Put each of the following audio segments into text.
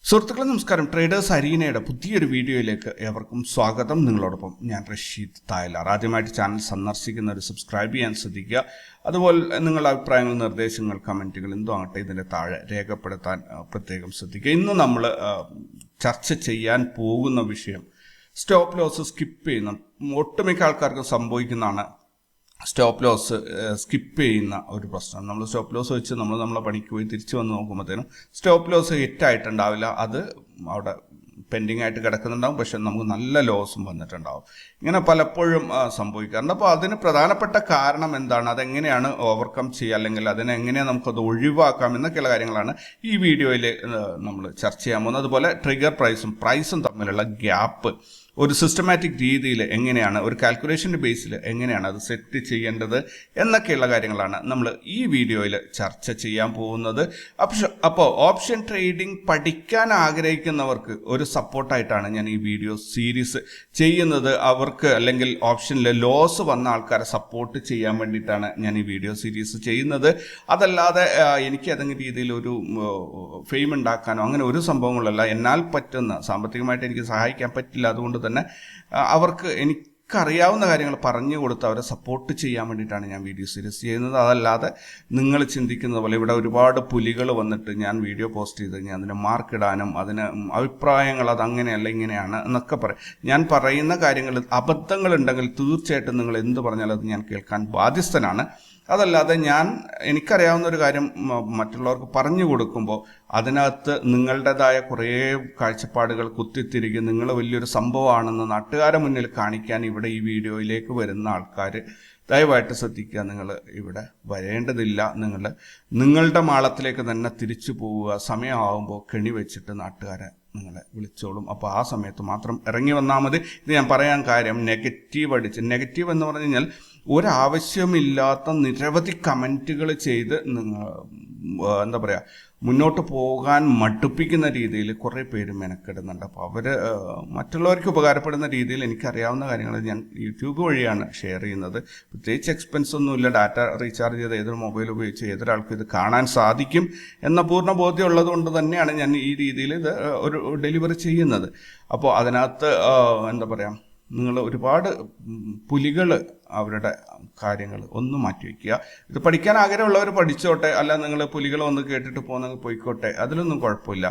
സുഹൃത്തുക്കളെ നമസ്കാരം. ട്രേഡേഴ്സ് അരീനയുടെ പുതിയൊരു വീഡിയോയിലേക്ക് ഏവർക്കും സ്വാഗതം. നിങ്ങളോടൊപ്പം ഞാൻ റഷീദ് തായലാർ. ആദ്യമായിട്ട് ചാനൽ സന്ദർശിക്കുന്നവർ സബ്സ്ക്രൈബ് ചെയ്യാൻ ശ്രദ്ധിക്കുക. അതുപോലെ നിങ്ങളുടെ അഭിപ്രായങ്ങൾ, നിർദ്ദേശങ്ങൾ, കമൻറ്റുകൾ എന്തോ ആകട്ടെ ഇതിൻ്റെ താഴെ രേഖപ്പെടുത്താൻ പ്രത്യേകം ശ്രദ്ധിക്കുക. ഇന്ന് നമ്മൾ ചർച്ച ചെയ്യാൻ പോകുന്ന വിഷയം സ്റ്റോപ്പ് ലോസ് സ്കിപ്പ് ചെയ്യുന്ന ഒട്ടുമിക്ക ആൾക്കാർക്ക് സംഭവിക്കുന്നതാണ്. സ്റ്റോപ്പ് ലോസ് സ്കിപ്പ് ചെയ്യുന്ന ഒരു പ്രശ്നം. നമ്മൾ സ്റ്റോപ്പ് ലോസ് വെച്ച് നമ്മളെ പണിക്ക് പോയി തിരിച്ചു വന്ന് നോക്കുമ്പോഴത്തേനും സ്റ്റോപ്പ് ലോസ് ഹിറ്റായിട്ടുണ്ടാവില്ല, അത് അവിടെ പെൻഡിങ് ആയിട്ട് കിടക്കുന്നുണ്ടാവും, പക്ഷെ നമുക്ക് നല്ല ലോസും വന്നിട്ടുണ്ടാവും. ഇങ്ങനെ പലപ്പോഴും സംഭവിക്കാറുണ്ട്. അപ്പോൾ അതിന് പ്രധാനപ്പെട്ട കാരണം എന്താണ്, അതെങ്ങനെയാണ് ഓവർകം ചെയ്യുക, അല്ലെങ്കിൽ അതിനെങ്ങനെയാണ് നമുക്കത് ഒഴിവാക്കാം എന്നൊക്കെയുള്ള കാര്യങ്ങളാണ് ഈ വീഡിയോയിൽ നമ്മൾ ചർച്ച ചെയ്യാൻ പോകുന്നത്. അതുപോലെ ട്രിഗർ പ്രൈസും തമ്മിലുള്ള ഗ്യാപ്പ് ഒരു സിസ്റ്റമാറ്റിക് രീതിയിൽ എങ്ങനെയാണ്, ഒരു കാൽക്കുലേഷൻ്റെ ബേസിൽ എങ്ങനെയാണ് അത് സെറ്റ് ചെയ്യേണ്ടത് എന്നൊക്കെയുള്ള കാര്യങ്ങളാണ് നമ്മൾ ഈ വീഡിയോയിൽ ചർച്ച ചെയ്യാൻ പോകുന്നത്. അപ്പോൾ ഓപ്ഷൻ ട്രേഡിംഗ് പഠിക്കാൻ ആഗ്രഹിക്കുന്നവർക്ക് ഒരു സപ്പോർട്ടായിട്ടാണ് ഞാൻ ഈ വീഡിയോ സീരീസ് ചെയ്യുന്നത്. അവർക്ക് അല്ലെങ്കിൽ ഓപ്ഷനിൽ ലോസ് വന്ന ആൾക്കാരെ സപ്പോർട്ട് ചെയ്യാൻ വേണ്ടിയിട്ടാണ് ഞാൻ ഈ വീഡിയോ സീരീസ് ചെയ്യുന്നത്. അതല്ലാതെ എനിക്ക് ഏതെങ്കിലും രീതിയിൽ ഒരു ഫെയിം ഉണ്ടാക്കാനോ അങ്ങനെ ഒരു സംഭവങ്ങളല്ല. എന്നാൽ പറ്റുന്ന, സാമ്പത്തികമായിട്ട് എനിക്ക് സഹായിക്കാൻ പറ്റില്ല, അതുകൊണ്ട് തന്നെ അവർക്ക് എനിക്കറിയാവുന്ന കാര്യങ്ങൾ പറഞ്ഞു കൊടുത്ത് അവരെ സപ്പോർട്ട് ചെയ്യാൻ വേണ്ടിയിട്ടാണ് ഞാൻ വീഡിയോ സീരീസ് ചെയ്യുന്നത്. അതല്ലാതെ നിങ്ങൾ ചിന്തിക്കുന്നത് പോലെ ഇവിടെ ഒരുപാട് പുലികൾ വന്നിട്ട് ഞാൻ വീഡിയോ പോസ്റ്റ് ചെയ്ത് കഴിഞ്ഞാൽ അതിന് മാർക്കിടാനും അതിന് അഭിപ്രായങ്ങൾ അതങ്ങനെയല്ല ഇങ്ങനെയാണ് എന്നൊക്കെ പറയും. ഞാൻ പറയുന്ന കാര്യങ്ങൾ അബദ്ധങ്ങളുണ്ടെങ്കിൽ തീർച്ചയായിട്ടും നിങ്ങൾ എന്ത് പറഞ്ഞാലും അത് ഞാൻ കേൾക്കാൻ ബാധ്യസ്ഥനാണ്. അതല്ലാതെ എനിക്കറിയാവുന്ന ഒരു കാര്യം മറ്റുള്ളവർക്ക് പറഞ്ഞു കൊടുക്കുമ്പോൾ അതിനകത്ത് നിങ്ങളുടേതായ കുറേ കാഴ്ചപ്പാടുകൾ കുത്തിത്തിരികെ നിങ്ങൾ വലിയൊരു സംഭവമാണെന്ന് നാട്ടുകാരെ മുന്നിൽ കാണിക്കാൻ ഇവിടെ ഈ വീഡിയോയിലേക്ക് വരുന്ന ആൾക്കാർ ദയവായിട്ട് ശ്രദ്ധിക്കുക. നിങ്ങൾ ഇവിടെ വരേണ്ടതില്ല. നിങ്ങളുടെ മാളത്തിലേക്ക് തന്നെ തിരിച്ചു പോവുക. സമയമാകുമ്പോൾ കെണി വെച്ചിട്ട് നാട്ടുകാരെ നിങ്ങളെ വിളിച്ചോളും. അപ്പോൾ ആ സമയത്ത് മാത്രം ഇറങ്ങി വന്നാൽ മതി. ഇത് ഞാൻ പറയാൻ കാര്യം നെഗറ്റീവ് എന്ന് പറഞ്ഞു കഴിഞ്ഞാൽ ഒരാവശ്യമില്ലാത്ത നിരവധി കമൻറ്റുകൾ ചെയ്ത് എന്താ പറയുക, മുന്നോട്ട് പോകാൻ മടുപ്പിക്കുന്ന രീതിയിൽ കുറേ പേര് മെനക്കെടുന്നുണ്ട്. അപ്പോൾ അവർ മറ്റുള്ളവർക്ക് ഉപകാരപ്പെടുന്ന രീതിയിൽ എനിക്കറിയാവുന്ന കാര്യങ്ങൾ ഞാൻ യൂട്യൂബ് വഴിയാണ് ഷെയർ ചെയ്യുന്നത്. പ്രത്യേകിച്ച് എക്സ്പെൻസ് ഒന്നുമില്ല. ഡാറ്റ റീചാർജ് ചെയ്ത് ഏതൊരു മൊബൈൽ ഉപയോഗിച്ച് ഏതൊരാൾക്കും ഇത് കാണാൻ സാധിക്കും എന്ന പൂർണ്ണ ബോധ്യം ഉള്ളത് കൊണ്ട് തന്നെയാണ് ഞാൻ ഈ രീതിയിൽ ഇത് ഒരു ഡെലിവറി ചെയ്യുന്നത്. അപ്പോൾ അതിനകത്ത് എന്താ പറയുക, നിങ്ങൾ ഒരുപാട് പുലികൾ അവരുടെ കാര്യങ്ങൾ ഒന്ന് മാറ്റിവെക്കുക. ഇത് പഠിക്കാൻ ആഗ്രഹമുള്ളവർ പഠിച്ചോട്ടെ, അല്ല നിങ്ങൾ പുലികൾ വന്ന് കേട്ടിട്ട് പോകുന്നെങ്കിൽ പോയിക്കോട്ടെ, അതിലൊന്നും കുഴപ്പമില്ല.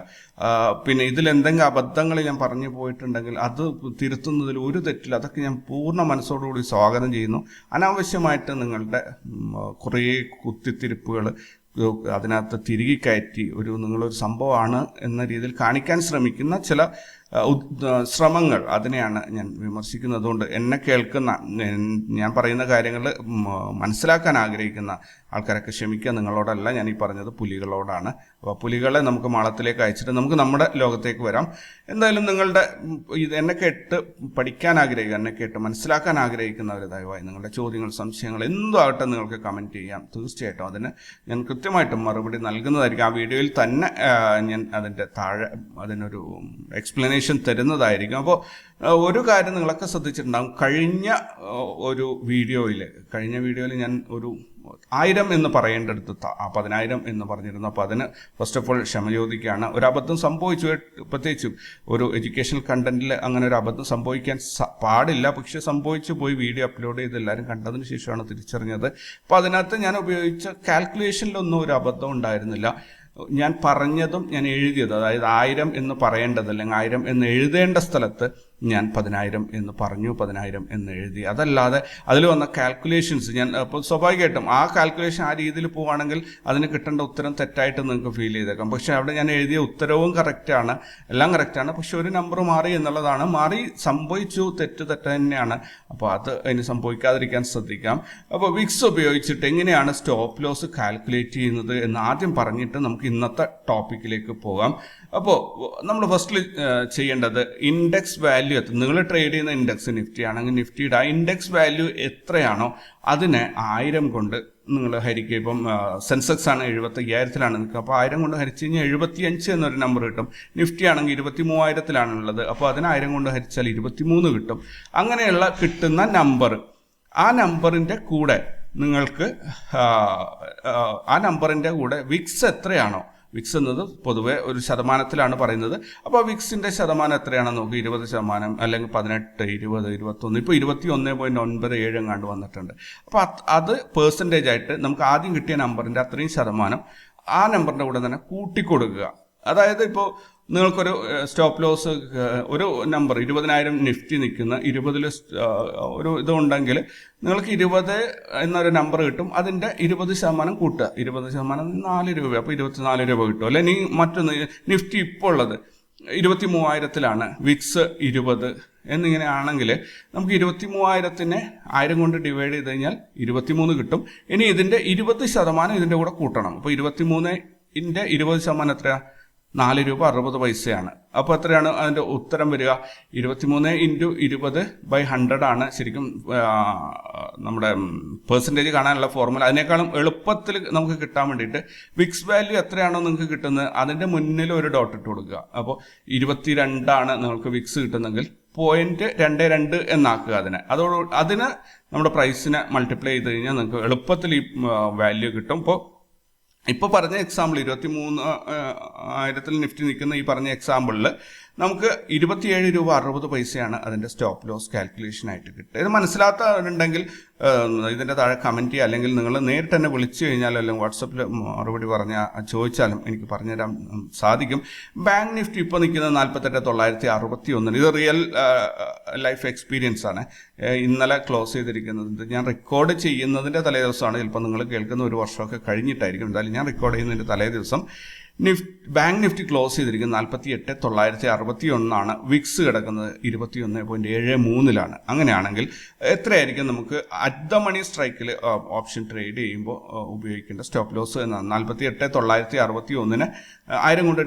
പിന്നെ ഇതിലെന്തെങ്കിലും അബദ്ധങ്ങൾ ഞാൻ പറഞ്ഞു പോയിട്ടുണ്ടെങ്കിൽ അത് തിരുത്തുന്നതിൽ ഒരു തെറ്റില്ല. അതൊക്കെ ഞാൻ പൂർണ്ണ മനസ്സോടുകൂടി സ്വാഗതം ചെയ്യുന്നു. അനാവശ്യമായിട്ട് നിങ്ങളുടെ കുറേ കുത്തിത്തിരിപ്പുകൾ അതിനകത്ത് തിരികെ കയറ്റി നിങ്ങളൊരു സംഭവമാണ് എന്ന രീതിയിൽ കാണിക്കാൻ ശ്രമിക്കുന്ന ചില ശ്രമങ്ങൾ, അതിനെയാണ് ഞാൻ വിമർശിക്കുന്നത്. അതുകൊണ്ട് എന്നെ കേൾക്കുന്ന, ഞാൻ പറയുന്ന കാര്യങ്ങൾ മനസ്സിലാക്കാൻ ആഗ്രഹിക്കുന്ന ആൾക്കാരൊക്കെ ക്ഷമിക്കുക. നിങ്ങളോടല്ല ഞാൻ ഈ പറഞ്ഞത്, പുലികളോടാണ്. അപ്പോൾ പുലികളെ നമുക്ക് മാളത്തിലേക്ക് അയച്ചിട്ട് നമുക്ക് നമ്മുടെ ലോകത്തേക്ക് വരാം. എന്തായാലും എന്നെ കേട്ട് പഠിക്കാൻ ആഗ്രഹിക്കുക, എന്നെ കേട്ട് മനസ്സിലാക്കാൻ ആഗ്രഹിക്കുന്നവർ ദയവായി നിങ്ങളുടെ ചോദ്യങ്ങൾ, സംശയങ്ങൾ എന്തോ ആകട്ടെ നിങ്ങൾക്ക് കമൻറ്റ് ചെയ്യാം. തീർച്ചയായിട്ടും അതിന് ഞാൻ കൃത്യമായിട്ടും മറുപടി നൽകുന്നതായിരിക്കും. ആ വീഡിയോയിൽ തന്നെ ഞാൻ അതിൻ്റെ താഴെ അതിനൊരു എക്സ്പ്ലനേഷൻ തരുന്നതായിരിക്കും. അപ്പോൾ ഒരു കാര്യം നിങ്ങളൊക്കെ ശ്രദ്ധിച്ചിട്ടുണ്ടാകും, കഴിഞ്ഞ വീഡിയോയിൽ ഞാൻ ഒരു 1000 എന്ന് പറയേണ്ടടുത്ത് 10,000 എന്ന് പറഞ്ഞിരുന്നു. അപ്പോൾ അതിന് ഫസ്റ്റ് ഓഫ് ഓൾ ക്ഷമ ചോദിക്കുകയാണ്. ഒരു അബദ്ധം സംഭവിച്ചു, പ്രത്യേകിച്ചും ഒരു എഡ്യൂക്കേഷണൽ കണ്ടന്റിൽ അങ്ങനെ ഒരു അബദ്ധം സംഭവിക്കാൻ പാടില്ല. പക്ഷെ സംഭവിച്ചു പോയി. വീഡിയോ അപ്ലോഡ് ചെയ്ത് എല്ലാവരും കണ്ടതിന് ശേഷമാണ് തിരിച്ചറിഞ്ഞത്. അപ്പോൾ അതിനകത്ത് ഞാൻ ഉപയോഗിച്ച കാൽക്കുലേഷനിലൊന്നും ഒരു അബദ്ധം ഉണ്ടായിരുന്നില്ല. ഞാൻ പറഞ്ഞതും ഞാൻ എഴുതിയത്, അതായത് 1000 എന്ന് പറയേണ്ടത് അല്ലെങ്കിൽ 1000 എന്ന് എഴുതേണ്ട സ്ഥലത്ത് ഞാൻ 10,000 എന്ന് പറഞ്ഞു, 10,000 എന്ന് എഴുതി. അതല്ലാതെ അതിൽ വന്ന കാൽക്കുലേഷൻസ് അപ്പോൾ സ്വാഭാവികമായിട്ടും ആ കാൽക്കുലേഷൻ ആ രീതിയിൽ പോവുകയാണെങ്കിൽ അതിന് കിട്ടേണ്ട ഉത്തരം തെറ്റായിട്ട് നിങ്ങൾക്ക് ഫീൽ ചെയ്തേക്കാം. പക്ഷേ അവിടെ ഞാൻ എഴുതിയ ഉത്തരവും കറക്റ്റാണ്, എല്ലാം കറക്റ്റാണ്. പക്ഷെ ഒരു നമ്പർ മാറി എന്നുള്ളതാണ്. സംഭവിച്ചു, തെറ്റ് തന്നെയാണ്. അപ്പോൾ അതിന് സംഭവിക്കാതിരിക്കാൻ ശ്രദ്ധിക്കാം. അപ്പോൾ വിക്സ് ഉപയോഗിച്ചിട്ട് എങ്ങനെയാണ് സ്റ്റോപ്പ് ലോസ് കാൽക്കുലേറ്റ് ചെയ്യുന്നത് എന്ന് ആദ്യം പറഞ്ഞിട്ട് നമുക്ക് ഇന്നത്തെ ടോപ്പിക്കിലേക്ക് പോകാം. അപ്പോൾ നമ്മൾ ഫസ്റ്റിൽ ചെയ്യേണ്ടത് ഇൻഡെക്സ് വാല്യൂ, നിങ്ങൾ ട്രേഡ് ചെയ്യുന്ന ഇൻഡെക്സ് നിഫ്റ്റി ആണെങ്കിൽ നിഫ്റ്റിയുടെ ഇൻഡെക്സ് വാല്യൂ എത്രയാണോ അതിനെ 1000 കൊണ്ട് നിങ്ങൾ ഹരിക്കുക. ഇപ്പം സെൻസെക്സ് ആണ് 75,000-ലാണ് നിൽക്കുക. അപ്പോൾ 1000 കൊണ്ട് ഹരിച്ച് കഴിഞ്ഞാൽ 75 എന്നൊരു നമ്പർ കിട്ടും. നിഫ്റ്റി ആണെങ്കിൽ 23,000-ലാണുള്ളത്. അപ്പോൾ അതിന് 1000 കൊണ്ട് ഹരിച്ചാൽ 23 കിട്ടും. അങ്ങനെയുള്ള കിട്ടുന്ന നമ്പർ, ആ നമ്പറിൻ്റെ കൂടെ നിങ്ങൾക്ക് വിക്സ് എത്രയാണോ വിക്സ് എന്നത് പൊതുവെ ഒരു ശതമാനത്തിലാണ് പറയുന്നത്. അപ്പോൾ വിക്സിൻ്റെ ശതമാനം എത്രയാണെന്ന് നോക്കി, 20% അല്ലെങ്കിൽ 18, 20, 21, ഇപ്പോൾ 21.97 എങ്ങാണ്ട് വന്നിട്ടുണ്ട്. അപ്പോൾ അത് പേഴ്സൻറ്റേജ് ആയിട്ട് നമുക്ക് ആദ്യം കിട്ടിയ നമ്പറിൻ്റെ അത്രയും ശതമാനം ആ നമ്പറിൻ്റെ കൂടെ തന്നെ കൂട്ടിക്കൊടുക്കുക. അതായത് ഇപ്പോൾ നിങ്ങൾക്കൊരു സ്റ്റോപ്പ് ലോസ് ഒരു നമ്പർ 20,000 നിഫ്റ്റി നിൽക്കുന്ന 20 ഒരു ഇതുണ്ടെങ്കിൽ നിങ്ങൾക്ക് 20 എന്നൊരു നമ്പർ കിട്ടും. അതിൻ്റെ 20% കൂട്ടുക. 20% 4 രൂപ, അപ്പോൾ 24 രൂപ കിട്ടും. അല്ലെ നീ മറ്റൊന്ന് നിഫ്റ്റി ഇപ്പോൾ ഉള്ളത് 23,000-ലാണ്, വിക്സ് 20 എന്നിങ്ങനെ ആണെങ്കിൽ നമുക്ക് 23,000-നെ 1000 കൊണ്ട് ഡിവൈഡ് ചെയ്ത് കഴിഞ്ഞാൽ 23 കിട്ടും. ഇനി ഇതിൻ്റെ 20% ഇതിൻ്റെ കൂടെ കൂട്ടണം. അപ്പോൾ 23-ന്റെ 20% എത്രയാണ്? 4 രൂപ 60 പൈസയാണ്. അപ്പോൾ എത്രയാണ് അതിൻ്റെ ഉത്തരം വരിക? 23x20/100 ആണ് ശരിക്കും നമ്മുടെ പേഴ്സൻറ്റേജ് കാണാനുള്ള ഫോർമുല. അതിനേക്കാളും എളുപ്പത്തിൽ നമുക്ക് കിട്ടാൻ വേണ്ടിയിട്ട് വിക്സ് വാല്യൂ എത്രയാണോ നിങ്ങൾക്ക് കിട്ടുന്നത് അതിൻ്റെ മുന്നിൽ ഒരു ഡോട്ട് ഇട്ട് കൊടുക്കുക. അപ്പോൾ 22 നിങ്ങൾക്ക് വിക്സ് കിട്ടുന്നെങ്കിൽ 0.22 എന്നാക്കുക അതിന് നമ്മുടെ പ്രൈസിനെ മൾട്ടിപ്ലൈ ചെയ്ത് കഴിഞ്ഞാൽ നിങ്ങൾക്ക് എളുപ്പത്തിൽ ഈ വാല്യൂ കിട്ടും. ഇപ്പോൾ പറഞ്ഞ എക്സാമ്പിൾ 23,000 നിഫ്റ്റി നിൽക്കുന്ന ഈ പറഞ്ഞ എക്സാമ്പിളിൽ നമുക്ക് 27 രൂപ 60 പൈസയാണ് അതിൻ്റെ സ്റ്റോപ്പ് ലോസ് കാൽക്കുലേഷനായിട്ട് കിട്ടുക. ഇത് മനസ്സിലാത്തവരുണ്ടെങ്കിൽ ഇതിൻ്റെ താഴെ കമൻറ്റ് ചെയ്യുക, അല്ലെങ്കിൽ നിങ്ങൾ നേരിട്ട് തന്നെ വിളിച്ചു കഴിഞ്ഞാൽ അല്ലെങ്കിൽ വാട്സപ്പിൽ മറുപടി ചോദിച്ചാലും എനിക്ക് പറഞ്ഞുതരാൻ സാധിക്കും. ബാങ്ക് നിഫ്റ്റി ഇപ്പോൾ നിൽക്കുന്നത് 48,961. ഇത് റിയൽ ലൈഫ് എക്സ്പീരിയൻസ് ആണ്. ഇന്നലെ ക്ലോസ് ചെയ്തിരിക്കുന്നത് ഞാൻ റെക്കോർഡ് ചെയ്യുന്നതിൻ്റെ തലേ ദിവസമാണ്. ചിലപ്പോൾ നിങ്ങൾ കേൾക്കുന്ന ഒരു വർഷമൊക്കെ കഴിഞ്ഞിട്ടായിരിക്കും. എന്തായാലും ഞാൻ റെക്കോർഡ് ചെയ്യുന്നതിൻ്റെ തലേ ദിവസം ബാങ്ക് നിഫ്റ്റി ക്ലോസ് ചെയ്തിരിക്കുന്നത് 48,961. വിക്സ് കിടക്കുന്നത് 21.73-ലാണ്. അങ്ങനെയാണെങ്കിൽ എത്രയായിരിക്കും നമുക്ക് അറ്റ് ദ മണി സ്ട്രൈക്കിൽ ഓപ്ഷൻ ട്രേഡ് ചെയ്യുമ്പോൾ ഉപയോഗിക്കേണ്ട സ്റ്റോപ്പ് ലോസ് എന്നാണ്? 48,961-നെ 1000 കൊണ്ട്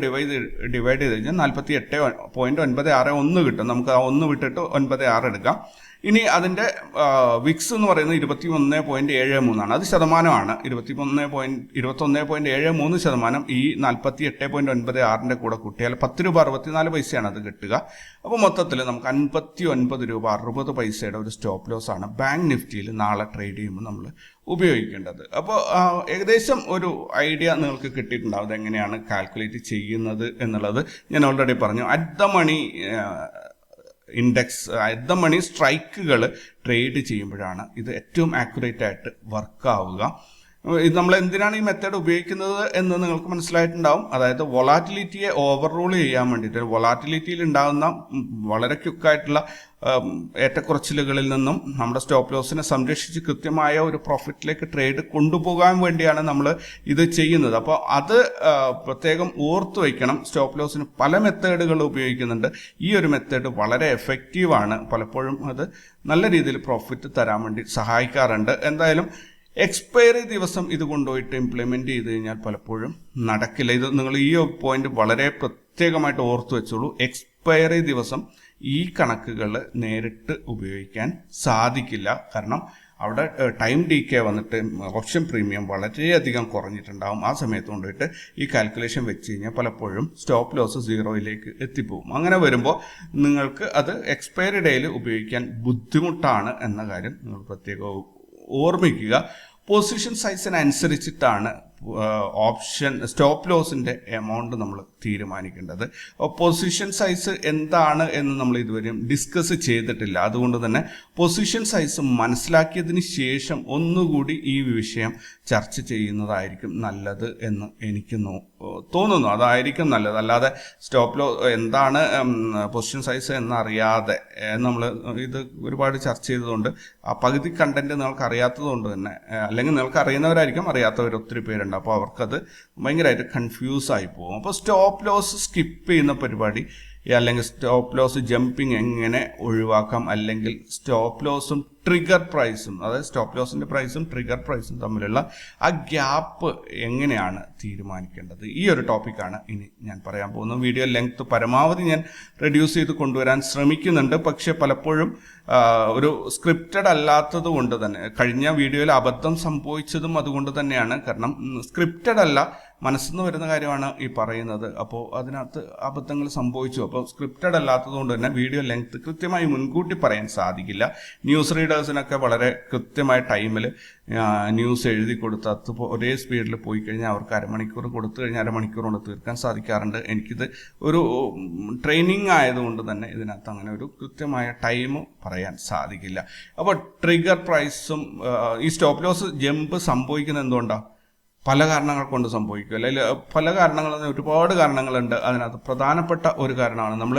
ഡിവൈഡ് ചെയ്ത് കഴിഞ്ഞാൽ 48.961 കിട്ടും. നമുക്ക് ആ 1 വിട്ടിട്ട് 96 എടുക്കാം. ഇനി അതിൻ്റെ വിക്സ് എന്ന് പറയുന്നത് 21.73 അത് ശതമാനമാണ്. 21.73% ഈ 48.96-ന്റെ കൂടെ കൂട്ടിയാൽ 10 രൂപ 64 പൈസയാണ് അത് കിട്ടുക. അപ്പോൾ മൊത്തത്തിൽ നമുക്ക് 59 രൂപ 60 പൈസയുടെ ഒരു സ്റ്റോപ്പ് ലോസ് ആണ് ബാങ്ക് നിഫ്റ്റിയിൽ നാളെ ട്രേഡ് ചെയ്യുമ്പോൾ നമ്മൾ ഉപയോഗിക്കേണ്ടത്. അപ്പോൾ ഏകദേശം ഒരു ഐഡിയ നിങ്ങൾക്ക് കിട്ടിയിട്ടുണ്ടാവും എങ്ങനെയാണ് കാൽക്കുലേറ്റ് ചെയ്യുന്നത് എന്നുള്ളത്. ഞാൻ ഓൾറെഡി പറഞ്ഞു. At the money index, at the money സ്ട്രൈക്കുകൾ ട്രേഡ് ചെയ്യുമ്പോഴാണ് ഇത് ഏറ്റവും ആക്യുറേറ്റ് ആയിട്ട് വർക്കാവുക. ഇത് നമ്മൾ എന്തിനാണ് ഈ മെത്തേഡ് ഉപയോഗിക്കുന്നത് എന്ന് നിങ്ങൾക്ക് മനസ്സിലായിട്ടുണ്ടാവും. അതായത് വൊളാറ്റിലിറ്റിയെ ഓവർറൂൾ ചെയ്യാൻ വേണ്ടിയിട്ട്, വൊളാറ്റിലിറ്റിയിൽ ഉണ്ടാകുന്ന വളരെ ക്വിക്കായിട്ടുള്ള ഏറ്റക്കുറച്ചിലുകളിൽ നിന്നും നമ്മുടെ സ്റ്റോപ്പ് ലോസിനെ സംരക്ഷിച്ച് കൃത്യമായ ഒരു പ്രോഫിറ്റിലേക്ക് ട്രേഡ് കൊണ്ടുപോകാൻ വേണ്ടിയാണ് നമ്മൾ ഇത് ചെയ്യുന്നത്. അപ്പോൾ അത് പ്രത്യേകം ഓർത്തു വയ്ക്കണം. സ്റ്റോപ്പ് ലോസിന് പല മെത്തേഡുകൾ ഉപയോഗിക്കുന്നുണ്ട്. ഈ ഒരു മെത്തേഡ് വളരെ എഫക്റ്റീവാണ്. പലപ്പോഴും അത് നല്ല രീതിയിൽ പ്രോഫിറ്റ് തരാൻ വേണ്ടി സഹായിക്കാറുണ്ട്. എന്തായാലും എക്സ്പയറി ദിവസം ഇത് കൊണ്ടുപോയിട്ട് ഇംപ്ലിമെൻറ്റ് ചെയ്ത് കഴിഞ്ഞാൽ പലപ്പോഴും നടക്കില്ല. ഇത് നിങ്ങൾ ഈ പോയിന്റ് വളരെ പ്രത്യേകമായിട്ട് ഓർത്തു വെച്ചോളൂ. എക്സ്പയറി ദിവസം ഈ കണക്കുകൾ നേരിട്ട് ഉപയോഗിക്കാൻ സാധിക്കില്ല. കാരണം അവിടെ ടൈം ഡീക്കേ വന്നിട്ട് ഓപ്ഷൻ പ്രീമിയം വളരെയധികം കുറഞ്ഞിട്ടുണ്ടാകും. ആ സമയത്ത് കൊണ്ടുപോയിട്ട് ഈ കാൽക്കുലേഷൻ വെച്ച് കഴിഞ്ഞാൽ പലപ്പോഴും സ്റ്റോപ്പ് ലോസ് 0-ലേക്ക് എത്തിപ്പോകും. അങ്ങനെ വരുമ്പോൾ നിങ്ങൾക്ക് അത് എക്സ്പയറി ഡേയിൽ ഉപയോഗിക്കാൻ ബുദ്ധിമുട്ടാണ് എന്ന കാര്യം നിങ്ങൾ പ്രത്യേകം ഓർമ്മിക്കുക. പൊസിഷൻ സൈസിനനുസരിച്ചിട്ടാണ് ഓപ്ഷൻ സ്റ്റോപ്പ് ലോസിൻ്റെ എമൗണ്ട് നമ്മൾ തീരുമാനിക്കേണ്ടത്. പൊസിഷൻ സൈസ് എന്താണ് എന്ന് നമ്മൾ ഇതുവരെയും ഡിസ്കസ് ചെയ്തിട്ടില്ല. അതുകൊണ്ട് തന്നെ പൊസിഷൻ സൈസ് മനസ്സിലാക്കിയതിന് ശേഷം ഒന്നുകൂടി ഈ വിഷയം ചർച്ച ചെയ്യുന്നതായിരിക്കും നല്ലത് എന്ന് എനിക്ക് തോന്നുന്നു. അതായിരിക്കും നല്ലത്. അല്ലാതെ സ്റ്റോപ്പ് ലോ എന്താണ് പൊസിഷൻ സൈസ് എന്നറിയാതെ നമ്മൾ ഇത് ഒരുപാട് ചർച്ച ചെയ്തതുകൊണ്ട് ആ പകുതി കണ്ടന്റ് നിങ്ങൾക്ക് അറിയാത്തത് കൊണ്ട് തന്നെ, അല്ലെങ്കിൽ നിങ്ങൾക്ക് അറിയുന്നവരായിരിക്കും, അറിയാത്തവർ ഒത്തിരി പേരുണ്ട്. അപ്പോൾ അവർക്കത് ഭയങ്കരമായിട്ട് കൺഫ്യൂസ് ആയി പോകും. അപ്പോൾ സ്റ്റോപ്പ് ലോസ് സ്കിപ്പ് ചെയ്യുന്ന പരിപാടി, അല്ലെങ്കിൽ സ്റ്റോപ്പ് ലോസ് ജമ്പിങ് എങ്ങനെ ഒഴിവാക്കാം, അല്ലെങ്കിൽ സ്റ്റോപ്പ് ലോസും ട്രിഗർ പ്രൈസും, അതായത് സ്റ്റോപ്പ് ലോസിൻ്റെ പ്രൈസും ട്രിഗർ പ്രൈസും തമ്മിലുള്ള ആ ഗ്യാപ്പ് എങ്ങനെയാണ് തീരുമാനിക്കേണ്ടത്, ഈ ഒരു ടോപ്പിക്കാണ് ഇനി ഞാൻ പറയാൻ പോകുന്നത്. വീഡിയോ ലെങ്ത് പരമാവധി ഞാൻ റെഡ്യൂസ് ചെയ്ത് കൊണ്ടുവരാൻ ശ്രമിക്കുന്നുണ്ട്. പക്ഷെ പലപ്പോഴും ഒരു സ്ക്രിപ്റ്റഡ് അല്ലാത്തത് കൊണ്ട് തന്നെ, കഴിഞ്ഞ വീഡിയോയിൽ അബദ്ധം സംഭവിച്ചതും അതുകൊണ്ട് തന്നെയാണ്. കാരണം സ്ക്രിപ്റ്റഡ് അല്ല, മനസ്സിൽ വരുന്ന കാര്യമാണ് ഈ പറയുന്നത്. അപ്പോൾ അതിനകത്ത് അബദ്ധങ്ങൾ സംഭവിച്ചു. അപ്പോൾ സ്ക്രിപ്റ്റഡ് അല്ലാത്തതുകൊണ്ട് തന്നെ വീഡിയോ ലെങ്ത് കൃത്യമായി മുൻകൂട്ടി പറയാൻ സാധിക്കില്ല. ന്യൂസ് റീഡേഴ്സിനൊക്കെ വളരെ കൃത്യമായ ടൈമിൽ ന്യൂസ് എഴുതി കൊടുത്ത് അത് ഒരേ സ്പീഡിൽ പോയി കഴിഞ്ഞാൽ അവർക്ക് അരമണിക്കൂർ കൊടുത്തു കഴിഞ്ഞാൽ അരമണിക്കൂർ കൊണ്ട് തീർക്കാൻ സാധിക്കാറുണ്ട്. എനിക്കിത് ഒരു ട്രെയിനിങ് ആയതുകൊണ്ട് തന്നെ ഇതിനകത്ത് അങ്ങനെ ഒരു കൃത്യമായ ടൈം പറയാൻ സാധിക്കില്ല. അപ്പോൾ ട്രിഗർ പ്രൈസും ഈ സ്റ്റോപ്പ് ലോസ് ജമ്പ് സംഭവിക്കുന്നത് എന്തുകൊണ്ടാണ്? പല കാരണങ്ങൾ കൊണ്ട് സംഭവിക്കും. അല്ലെങ്കിൽ പല കാരണങ്ങൾ, ഒരുപാട് കാരണങ്ങളുണ്ട്. അതിനകത്ത് പ്രധാനപ്പെട്ട ഒരു കാരണമാണ് നമ്മൾ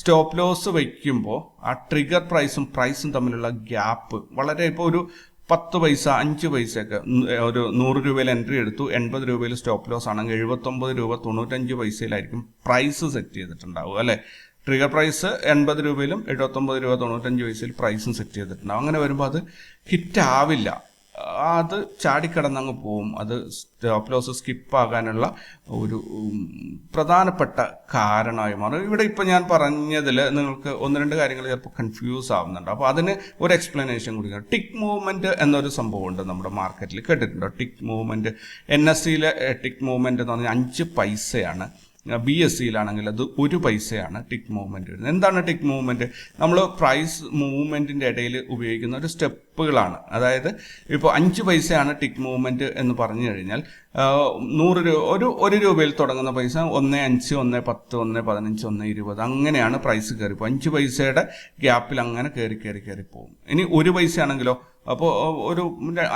സ്റ്റോപ്പ് ലോസ് വയ്ക്കുമ്പോൾ ആ ട്രിഗർ പ്രൈസും തമ്മിലുള്ള ഗ്യാപ്പ് വളരെ, ഇപ്പോൾ ഒരു 10 പൈസ 5 പൈസയൊക്കെ ഒരു 100 രൂപയിൽ എൻട്രി എടുത്തു, 80 രൂപയിൽ സ്റ്റോപ്പ് ലോസ് ആണെങ്കിൽ 79 രൂപ 95 പൈസയിലായിരിക്കും പ്രൈസ് സെറ്റ് ചെയ്തിട്ടുണ്ടാവും അല്ലേ. ട്രിഗർ പ്രൈസ് 80 രൂപയിലും 79 രൂപ 95 പൈസയിൽ പ്രൈസും സെറ്റ് ചെയ്തിട്ടുണ്ടാവും. അങ്ങനെ വരുമ്പോൾ അത് ഹിറ്റ് ആവില്ല, അത് ചാടിക്കടന്നങ്ങ് പോവും. അത് സ്റ്റോപ്പ് ലോസ് സ്കിപ്പാകാനുള്ള ഒരു പ്രധാനപ്പെട്ട കാരണമായി മാറും. ഇവിടെ ഇപ്പോൾ ഞാൻ പറഞ്ഞതിൽ നിങ്ങൾക്ക് 1-2 കാര്യങ്ങൾ ചിലപ്പോൾ കൺഫ്യൂസ് ആവുന്നുണ്ട്. അപ്പോൾ അതിന് ഒരു എക്സ്പ്ലനേഷൻ കൊടുക്കുക. ടിക്ക് മൂവ്മെൻറ്റ് എന്നൊരു സംഭവമുണ്ട് നമ്മുടെ മാർക്കറ്റിൽ, കേട്ടിട്ടുണ്ടോ? Tick movement. NSEയിലെ ടിക്ക് മൂവ്മെൻറ്റ് എന്ന് പറഞ്ഞാൽ 5 പൈസയാണ്. BSEയിലാണെങ്കിൽ അത് 1 പൈസയാണ് ടിക്ക് മൂവ്മെൻറ്റ് വരുന്നത്. എന്താണ് ടിക്ക് മൂവ്മെൻറ്റ്? നമ്മൾ പ്രൈസ് മൂവ്മെൻറ്റിൻ്റെ ഇടയിൽ ഉപയോഗിക്കുന്ന ഒരു സ്റ്റെപ്പുകളാണ്. അതായത് ഇപ്പോൾ 5 പൈസയാണ് ടിക്ക് മൂവ്മെൻറ്റ് എന്ന് പറഞ്ഞു കഴിഞ്ഞാൽ 100 രൂപ, 1 രൂപയിൽ തുടങ്ങുന്ന പൈസ 1.5, 1.10, 1.15, 1.20 അങ്ങനെയാണ് പ്രൈസ് കയറിപ്പോൾ 5 പൈസയുടെ ഗ്യാപ്പിൽ അങ്ങനെ കയറി പോകും. ഇനി 1 പൈസയാണെങ്കിലോ, അപ്പോൾ ഒരു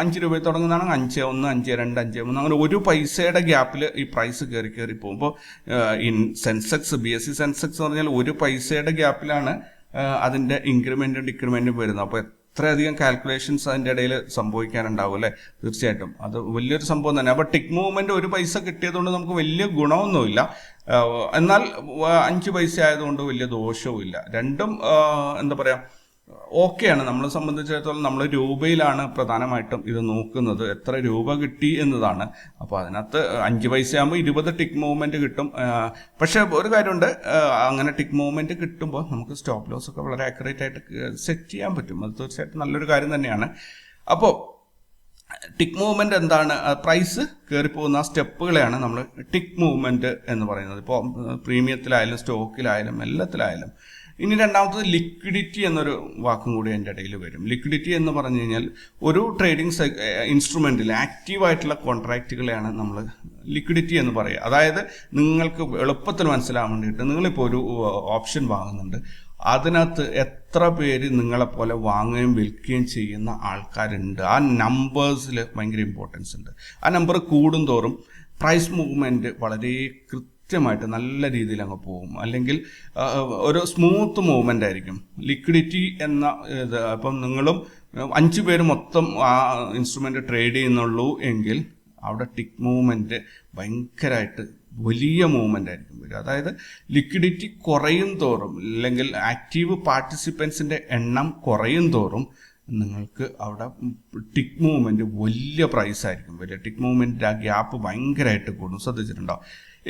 5 രൂപയിൽ തുടങ്ങുന്നതാണെങ്കിൽ 5, 1, 5, 2, 5, 3 അങ്ങനെ 1 പൈസയുടെ ഗ്യാപ്പിൽ ഈ പ്രൈസ് കയറി പോകുമ്പോൾ സെൻസെക്സ്, BSE സെൻസെക്സ് എന്ന് പറഞ്ഞാൽ 1 പൈസയുടെ ഗ്യാപ്പിലാണ് അതിൻ്റെ ഇൻക്രിമെൻറ്റും ഡിക്രിമെൻറ്റും വരുന്നത്. അപ്പോൾ എത്രയധികം കാൽക്കുലേഷൻസ് അതിൻ്റെ ഇടയിൽ സംഭവിക്കാനുണ്ടാവും അല്ലേ. തീർച്ചയായിട്ടും അത് വലിയൊരു സംഭവം തന്നെ. അപ്പോൾ ടിക്ക് മൂവ്മെൻറ്റ് 1 പൈസ കിട്ടിയതുകൊണ്ട് നമുക്ക് വലിയ ഗുണമൊന്നുമില്ല, എന്നാൽ 5 പൈസ ആയതുകൊണ്ട് വലിയ ദോഷവും ഇല്ല. രണ്ടും എന്താ പറയുക, ഓക്കെയാണ്. നമ്മളെ സംബന്ധിച്ചിടത്തോളം നമ്മൾ രൂപയിലാണ് പ്രധാനമായിട്ടും ഇത് നോക്കുന്നത്, എത്ര രൂപ കിട്ടി എന്നതാണ്. അപ്പോൾ അതിനകത്ത് 5 പൈസയാകുമ്പോൾ 20 ടിക്ക് മൂവ്മെൻറ്റ് കിട്ടും. പക്ഷേ ഒരു കാര്യമുണ്ട്, അങ്ങനെ ടിക്ക് മൂവ്മെൻറ്റ് കിട്ടുമ്പോൾ നമുക്ക് സ്റ്റോപ്പ് ലോസ് ഒക്കെ വളരെ ആക്യുറേറ്റ് ആയിട്ട് സെറ്റ് ചെയ്യാൻ പറ്റും. അത് തീർച്ചയായിട്ടും നല്ലൊരു കാര്യം തന്നെയാണ്. അപ്പോൾ ടിക്ക് മൂവ്മെൻറ്റ് എന്താണ്? പ്രൈസ് കയറിപ്പോകുന്ന സ്റ്റെപ്പുകളെയാണ് നമ്മൾ ടിക്ക് മൂവ്മെൻറ്റ് എന്ന് പറയുന്നത്. ഇപ്പോൾ പ്രീമിയത്തിലായാലും സ്റ്റോക്കിലായാലും എല്ലാത്തിലായാലും. ഇനി രണ്ടാമത്തത് ലിക്വിഡിറ്റി എന്നൊരു വാക്കും കൂടി എൻ്റെ ഇടയിൽ വരും. ലിക്വിഡിറ്റി എന്ന് പറഞ്ഞു കഴിഞ്ഞാൽ ഒരു ട്രേഡിംഗ് ഇൻസ്ട്രുമെൻറ്റിൽ ആക്റ്റീവായിട്ടുള്ള കോൺട്രാക്റ്റുകളെയാണ് നമ്മൾ ലിക്വിഡിറ്റി എന്ന് പറയുക. അതായത് നിങ്ങൾക്ക് എളുപ്പത്തിൽ മനസ്സിലാവാൻ വേണ്ടിയിട്ട്, നിങ്ങളിപ്പോൾ ഒരു ഓപ്ഷൻ വാങ്ങുന്നുണ്ട്, അതിനകത്ത് എത്ര പേര് നിങ്ങളെപ്പോലെ വാങ്ങുകയും വിൽക്കുകയും ചെയ്യുന്ന ആൾക്കാരുണ്ട്. ആ നമ്പേഴ്സിൽ ഭയങ്കര ഇമ്പോർട്ടൻസ് ഉണ്ട്. ആ നമ്പർ കൂടുന്തോറും പ്രൈസ് മൂവ്മെൻറ്റ് വളരെ കൃത്യമായിട്ട് നല്ല രീതിയിൽ അങ്ങ് പോകും. അല്ലെങ്കിൽ ഒരു സ്മൂത്ത് മൂവ്മെൻ്റ് ആയിരിക്കും. ലിക്വിഡിറ്റി എന്ന ഇത്, അപ്പം നിങ്ങളും 5 പേര് മൊത്തം ആ ഇൻസ്ട്രുമെൻ്റ് ട്രേഡ് ചെയ്യുന്നുള്ളൂ എങ്കിൽ അവിടെ ടിക്ക് മൂവ്മെൻറ്റ് ഭയങ്കരമായിട്ട് വലിയ മൂവ്മെൻ്റ് ആയിരിക്കും വരിക. അതായത് ലിക്വിഡിറ്റി കുറയും തോറും, അല്ലെങ്കിൽ ആക്റ്റീവ് പാർട്ടിസിപ്പൻസിൻ്റെ എണ്ണം കുറയും തോറും നിങ്ങൾക്ക് അവിടെ ടിക്ക് മൂവ്മെൻറ്റ് വലിയ പ്രൈസായിരിക്കും വരിക. ടിക്ക് മൂവ്മെൻറ്റ് ആ ഗ്യാപ്പ് ഭയങ്കരമായിട്ട് കൂടും. ശ്രദ്ധിച്ചിട്ടുണ്ടോ?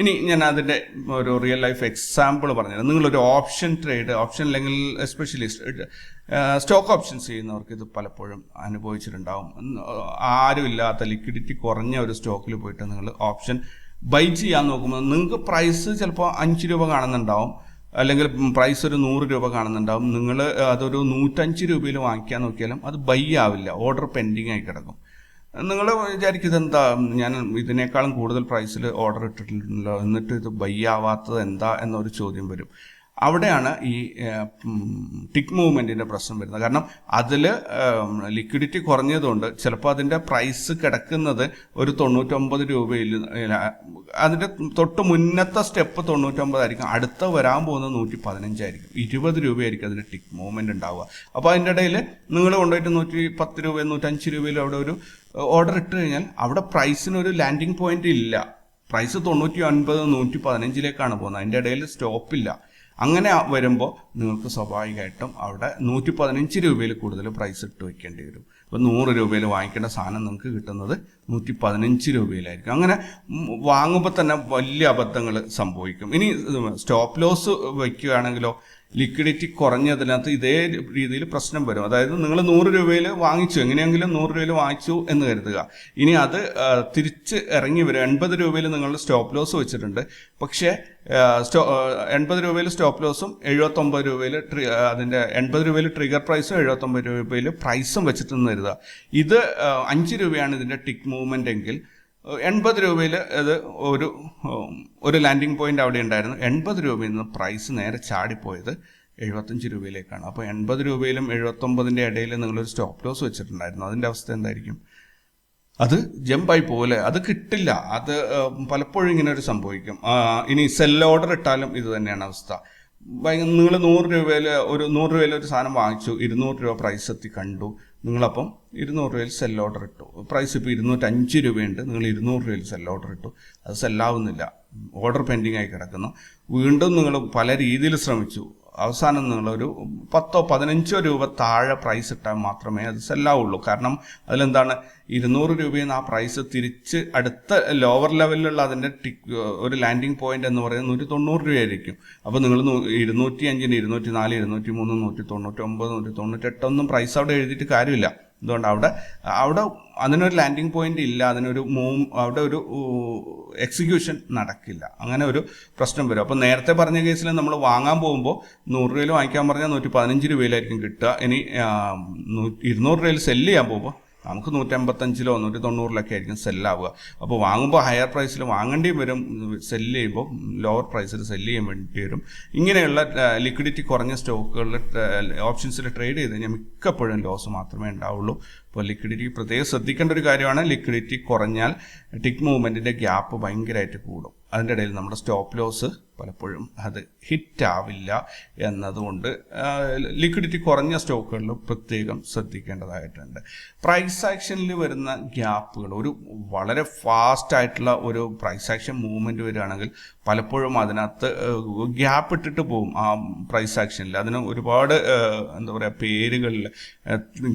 ഇനി ഞാൻ അതിൻ്റെ ഒരു റിയൽ ലൈഫ് എക്സാമ്പിൾ പറഞ്ഞുതരാം. നിങ്ങളൊരു ഓപ്ഷൻ ട്രേഡ്, ഓപ്ഷൻ അല്ലെങ്കിൽ എസ്പെഷ്യലി സ്റ്റോക്ക് ഓപ്ഷൻസ് ചെയ്യുന്നവർക്ക് ഇത് പലപ്പോഴും അനുഭവിച്ചിട്ടുണ്ടാവും. ആരുമില്ലാത്ത ലിക്വിഡിറ്റി കുറഞ്ഞ ഒരു സ്റ്റോക്കിൽ പോയിട്ട് നിങ്ങൾ ഓപ്ഷൻ ബൈ ചെയ്യാൻ നോക്കുമ്പോൾ നിങ്ങൾക്ക് പ്രൈസ് ചിലപ്പോൾ 5 രൂപ കാണുന്നുണ്ടാവും, അല്ലെങ്കിൽ പ്രൈസ് ഒരു 100 രൂപ കാണുന്നുണ്ടാവും. നിങ്ങൾ അതൊരു 105 രൂപയിൽ വാങ്ങിക്കാൻ നോക്കിയാലും അത് ബൈ ആവില്ല, ഓർഡർ പെൻഡിങ് ആയി കിടക്കും. നിങ്ങൾ വിചാരിക്കും ഇതെന്താ, ഞാൻ ഇതിനേക്കാളും കൂടുതൽ പ്രൈസിൽ ഓർഡർ ഇട്ടിട്ടുണ്ടല്ലോ, എന്നിട്ട് ഇത് ബൈ ആവാത്തത് എന്താ എന്നൊരു ചോദ്യം വരും. അവിടെയാണ് ഈ ടിക്ക് മൂവ്മെൻറ്റിൻ്റെ പ്രശ്നം വരുന്നത്. കാരണം അതിൽ ലിക്വിഡിറ്റി കുറഞ്ഞതുകൊണ്ട് ചിലപ്പോൾ അതിൻ്റെ പ്രൈസ് കിടക്കുന്നത് ഒരു 99 രൂപയിൽ, അതിൻ്റെ തൊട്ട് മുന്നത്തെ സ്റ്റെപ്പ് 99 ആയിരിക്കും, അടുത്ത വരാൻ പോകുന്നത് 115 ആയിരിക്കും. 20 രൂപയായിരിക്കും അതിൻ്റെ ടിക്ക് മൂവ്മെൻറ്റ് ഉണ്ടാവുക. അപ്പോൾ അതിൻ്റെ ഇടയിൽ നിങ്ങൾ കൊണ്ടുപോയിട്ട് 110 രൂപ 105 രൂപയിൽ അവിടെ ഒരു ഓർഡർ ഇട്ട് കഴിഞ്ഞാൽ അവിടെ പ്രൈസിനൊരു ലാൻഡിങ് പോയിന്റ് ഇല്ല. പ്രൈസ് 99 115 പോകുന്നത്, അതിൻ്റെ ഇടയിൽ സ്റ്റോപ്പില്ല. അങ്ങനെ വരുമ്പോൾ നിങ്ങൾക്ക് സ്വാഭാവികമായിട്ടും അവിടെ 115 രൂപയിൽ കൂടുതൽ പ്രൈസ് ഇട്ട് വയ്ക്കേണ്ടി വരും. ഇപ്പോൾ 100 രൂപയിൽ വാങ്ങിക്കേണ്ട സാധനം നിങ്ങൾക്ക് കിട്ടുന്നത് 115 രൂപയിലായിരിക്കും. അങ്ങനെ വാങ്ങുമ്പോൾ തന്നെ വലിയ അബദ്ധങ്ങൾ സംഭവിക്കും. ഇനി സ്റ്റോപ്പ് ലോസ് വയ്ക്കുകയാണെങ്കിലോ ലിക്വിഡിറ്റി കുറഞ്ഞതിനകത്ത് ഇതേ രീതിയിൽ പ്രശ്നം വരും. അതായത് നിങ്ങൾ 100 രൂപയിൽ വാങ്ങിച്ചു, എങ്ങനെയെങ്കിലും 100 രൂപയിൽ വാങ്ങിച്ചു എന്ന് കരുതുക. ഇനി അത് തിരിച്ച് ഇറങ്ങി വരും. 80 രൂപയിൽ നിങ്ങൾ സ്റ്റോപ്പ് ലോസ് വെച്ചിട്ടുണ്ട്. പക്ഷേ 80 രൂപയിൽ സ്റ്റോപ്പ് ലോസും 79 രൂപയിൽ അതിൻ്റെ 80 രൂപയിൽ ട്രിഗർ പ്രൈസും 79 രൂപയിൽ പ്രൈസും വെച്ചിട്ടെന്ന് കരുതുക. ഇത് 5 രൂപയാണ് ഇതിൻ്റെ ടിക്ക് മൂവ്മെൻ്റ് എങ്കിൽ 80 രൂപയിൽ അത് ഒരു ലാൻഡിങ് പോയിന്റ് അവിടെ ഉണ്ടായിരുന്നു. 80 രൂപയിൽ നിന്ന് പ്രൈസ് നേരെ ചാടിപ്പോയത് 75 രൂപയിലേക്കാണ്. അപ്പോൾ 80 രൂപയിലും 79ൻ്റെ ഇടയിൽ നിങ്ങളൊരു സ്റ്റോപ്പ് ലോസ് വെച്ചിട്ടുണ്ടായിരുന്നു. അതിൻ്റെ അവസ്ഥ എന്തായിരിക്കും? അത് ജമ്പായി പോലെ അത് കിട്ടില്ല. അത് പലപ്പോഴും ഇങ്ങനെ ഒരു സംഭവിക്കും. ഇനി സെൽ ഓർഡർ ഇട്ടാലും ഇത് തന്നെയാണ് അവസ്ഥ. നിങ്ങൾ 100 രൂപയിൽ ഒരു സാധനം വാങ്ങിച്ചു, 200 രൂപ പ്രൈസ് എത്തി കണ്ടു. നിങ്ങളപ്പം 200 രൂപയിൽ സെൽ ഓർഡർ ഇട്ടു. പ്രൈസ് ഇപ്പോൾ 205 രൂപയുണ്ട്. നിങ്ങൾ 200 രൂപയിൽ സെൽ ഓർഡർ ഇട്ടു. അത് സെല്ലാവുന്നില്ല, ഓർഡർ പെൻഡിങ് ആയി കിടക്കുന്നു. വീണ്ടും നിങ്ങൾ പല രീതിയിൽ ശ്രമിച്ചു. അവസാനം നിങ്ങളൊരു 10-15 രൂപ താഴെ പ്രൈസ് ഇട്ടാൽ മാത്രമേ അത് സെല്ലാവുള്ളൂ. കാരണം അതിലെന്താണ്, 200 രൂപയിൽ നിന്ന് ആ പ്രൈസ് തിരിച്ച് അടുത്ത ലോവർ ലെവലിലുള്ള അതിൻ്റെ ഒരു ലാൻഡിങ് പോയിന്റ് എന്ന് പറയുന്നത് 190 രൂപയായിരിക്കും. അപ്പോൾ നിങ്ങൾ 205, 204, 203, 199, 198 ഒന്നും പ്രൈസ് അവിടെ എഴുതിയിട്ട് കാര്യമില്ല. അതുകൊണ്ട് അവിടെ അതിനൊരു ലാൻഡിങ് പോയിന്റ് ഇല്ല, അവിടെ ഒരു എക്സിക്യൂഷൻ നടക്കില്ല. അങ്ങനെ ഒരു പ്രശ്നം വരും. അപ്പോൾ നേരത്തെ പറഞ്ഞ കേസിൽ നമ്മൾ വാങ്ങാൻ പോകുമ്പോൾ 100 രൂപയിൽ വാങ്ങിക്കാൻ പറഞ്ഞാൽ 115 രൂപയിലായിരിക്കും കിട്ടുക. ഇനി 200 രൂപയിൽ സെല്ല് ചെയ്യാൻ പോകുമ്പോൾ നമുക്ക് 185-ലോ 190-ലൊക്കെ ആയിരിക്കും സെല്ലാവുക. അപ്പോൾ വാങ്ങുമ്പോൾ ഹയർ പ്രൈസിൽ വാങ്ങേണ്ടി വരും, സെല്ല് ചെയ്യുമ്പോൾ ലോവർ പ്രൈസിൽ സെല്ല് ചെയ്യാൻ വേണ്ടി വരും. ഇങ്ങനെയുള്ള ലിക്വിഡിറ്റി കുറഞ്ഞ സ്റ്റോക്കുകളിൽ ഓപ്ഷൻസിൽ ട്രേഡ് ചെയ്ത് കഴിഞ്ഞാൽ മിക്കപ്പോഴും ലോസ് മാത്രമേ ഉണ്ടാവുള്ളൂ. അപ്പോൾ ലിക്വിഡിറ്റി പ്രത്യേകം ശ്രദ്ധിക്കേണ്ട ഒരു കാര്യമാണ്. ലിക്വിഡിറ്റി കുറഞ്ഞാൽ ടിക്ക് മൂവ്മെൻറ്റിൻ്റെ ഗ്യാപ്പ് ഭയങ്കരമായിട്ട് കൂടും. അതിൻ്റെ ഇടയിൽ നമ്മുടെ സ്റ്റോപ്പ് ലോസ് പലപ്പോഴും അത് ഹിറ്റാവില്ല. എന്നതുകൊണ്ട് ലിക്വിഡിറ്റി കുറഞ്ഞ സ്റ്റോക്കുകളിൽ പ്രത്യേകം ശ്രദ്ധിക്കേണ്ടതായിട്ടുണ്ട്. പ്രൈസ് ആക്ഷനിൽ വരുന്ന ഗ്യാപ്പുകൾ, ഒരു വളരെ ഫാസ്റ്റ് ആയിട്ടുള്ള ഒരു പ്രൈസ് ആക്ഷൻ മൂവ്മെൻറ്റ് വരികയാണെങ്കിൽ പലപ്പോഴും അതിനകത്ത് ഗ്യാപ്പ് ഇട്ടിട്ട് പോകും. ആ പ്രൈസ് ആക്ഷനിൽ അതിന് ഒരുപാട് പേരുകളിൽ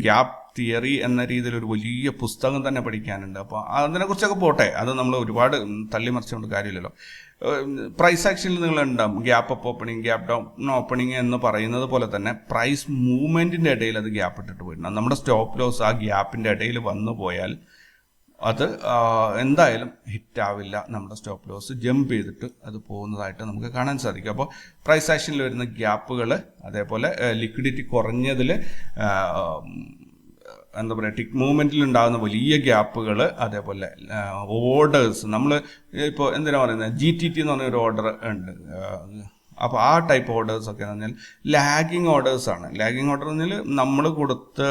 ഗ്യാപ്പ് തിയറി എന്ന രീതിയിൽ ഒരു വലിയ പുസ്തകം തന്നെ പഠിക്കാനുണ്ട്. അപ്പോൾ അതിനെക്കുറിച്ചൊക്കെ പോട്ടെ, അത് നമ്മൾ ഒരുപാട് തള്ളിമറിച്ചുകൊണ്ട് കാര്യമില്ലല്ലോ. പ്രൈസ് ആക്ഷനിൽ നിങ്ങളുണ്ടാവും gap up opening, gap down opening എന്ന് പറയുന്നത് പോലെ തന്നെ പ്രൈസ് മൂവ്മെൻറ്റിൻ്റെ ഇടയിൽ അത് ഗ്യാപ്പ് ഇട്ടിട്ട് പോയിട്ടുണ്ട്. നമ്മുടെ സ്റ്റോപ്പ് ലോസ് ആ ഗ്യാപ്പിൻ്റെ ഇടയിൽ വന്നു പോയാൽ അത് എന്തായാലും ഹിറ്റാവില്ല. നമ്മുടെ സ്റ്റോപ്പ് ലോസ് ജമ്പ് ചെയ്തിട്ട് അത് പോകുന്നതായിട്ട് നമുക്ക് കാണാൻ സാധിക്കും. അപ്പോൾ പ്രൈസ് ആക്ഷനിൽ വരുന്ന ഗ്യാപ്പുകൾ, അതേപോലെ ലിക്വിഡിറ്റി കുറഞ്ഞതിൽ ടിക്ക് മൂവ്മെൻറ്റിൽ ഉണ്ടാകുന്ന വലിയ ഗ്യാപ്പുകൾ, അതേപോലെ ഓർഡേഴ്സ്. നമ്മൾ ഇപ്പോൾ എന്തിനാ പറയുന്നത്, GTT എന്ന് പറഞ്ഞൊരു ഓർഡർ ഉണ്ട്. അപ്പോൾ ആ ടൈപ്പ് ഓർഡേഴ്സൊക്കെ എന്ന് പറഞ്ഞാൽ ലാഗിങ് ഓർഡേഴ്സാണ്. ലാഗിങ് ഓർഡർ എന്ന് പറഞ്ഞാൽ നമ്മൾ കൊടുത്ത്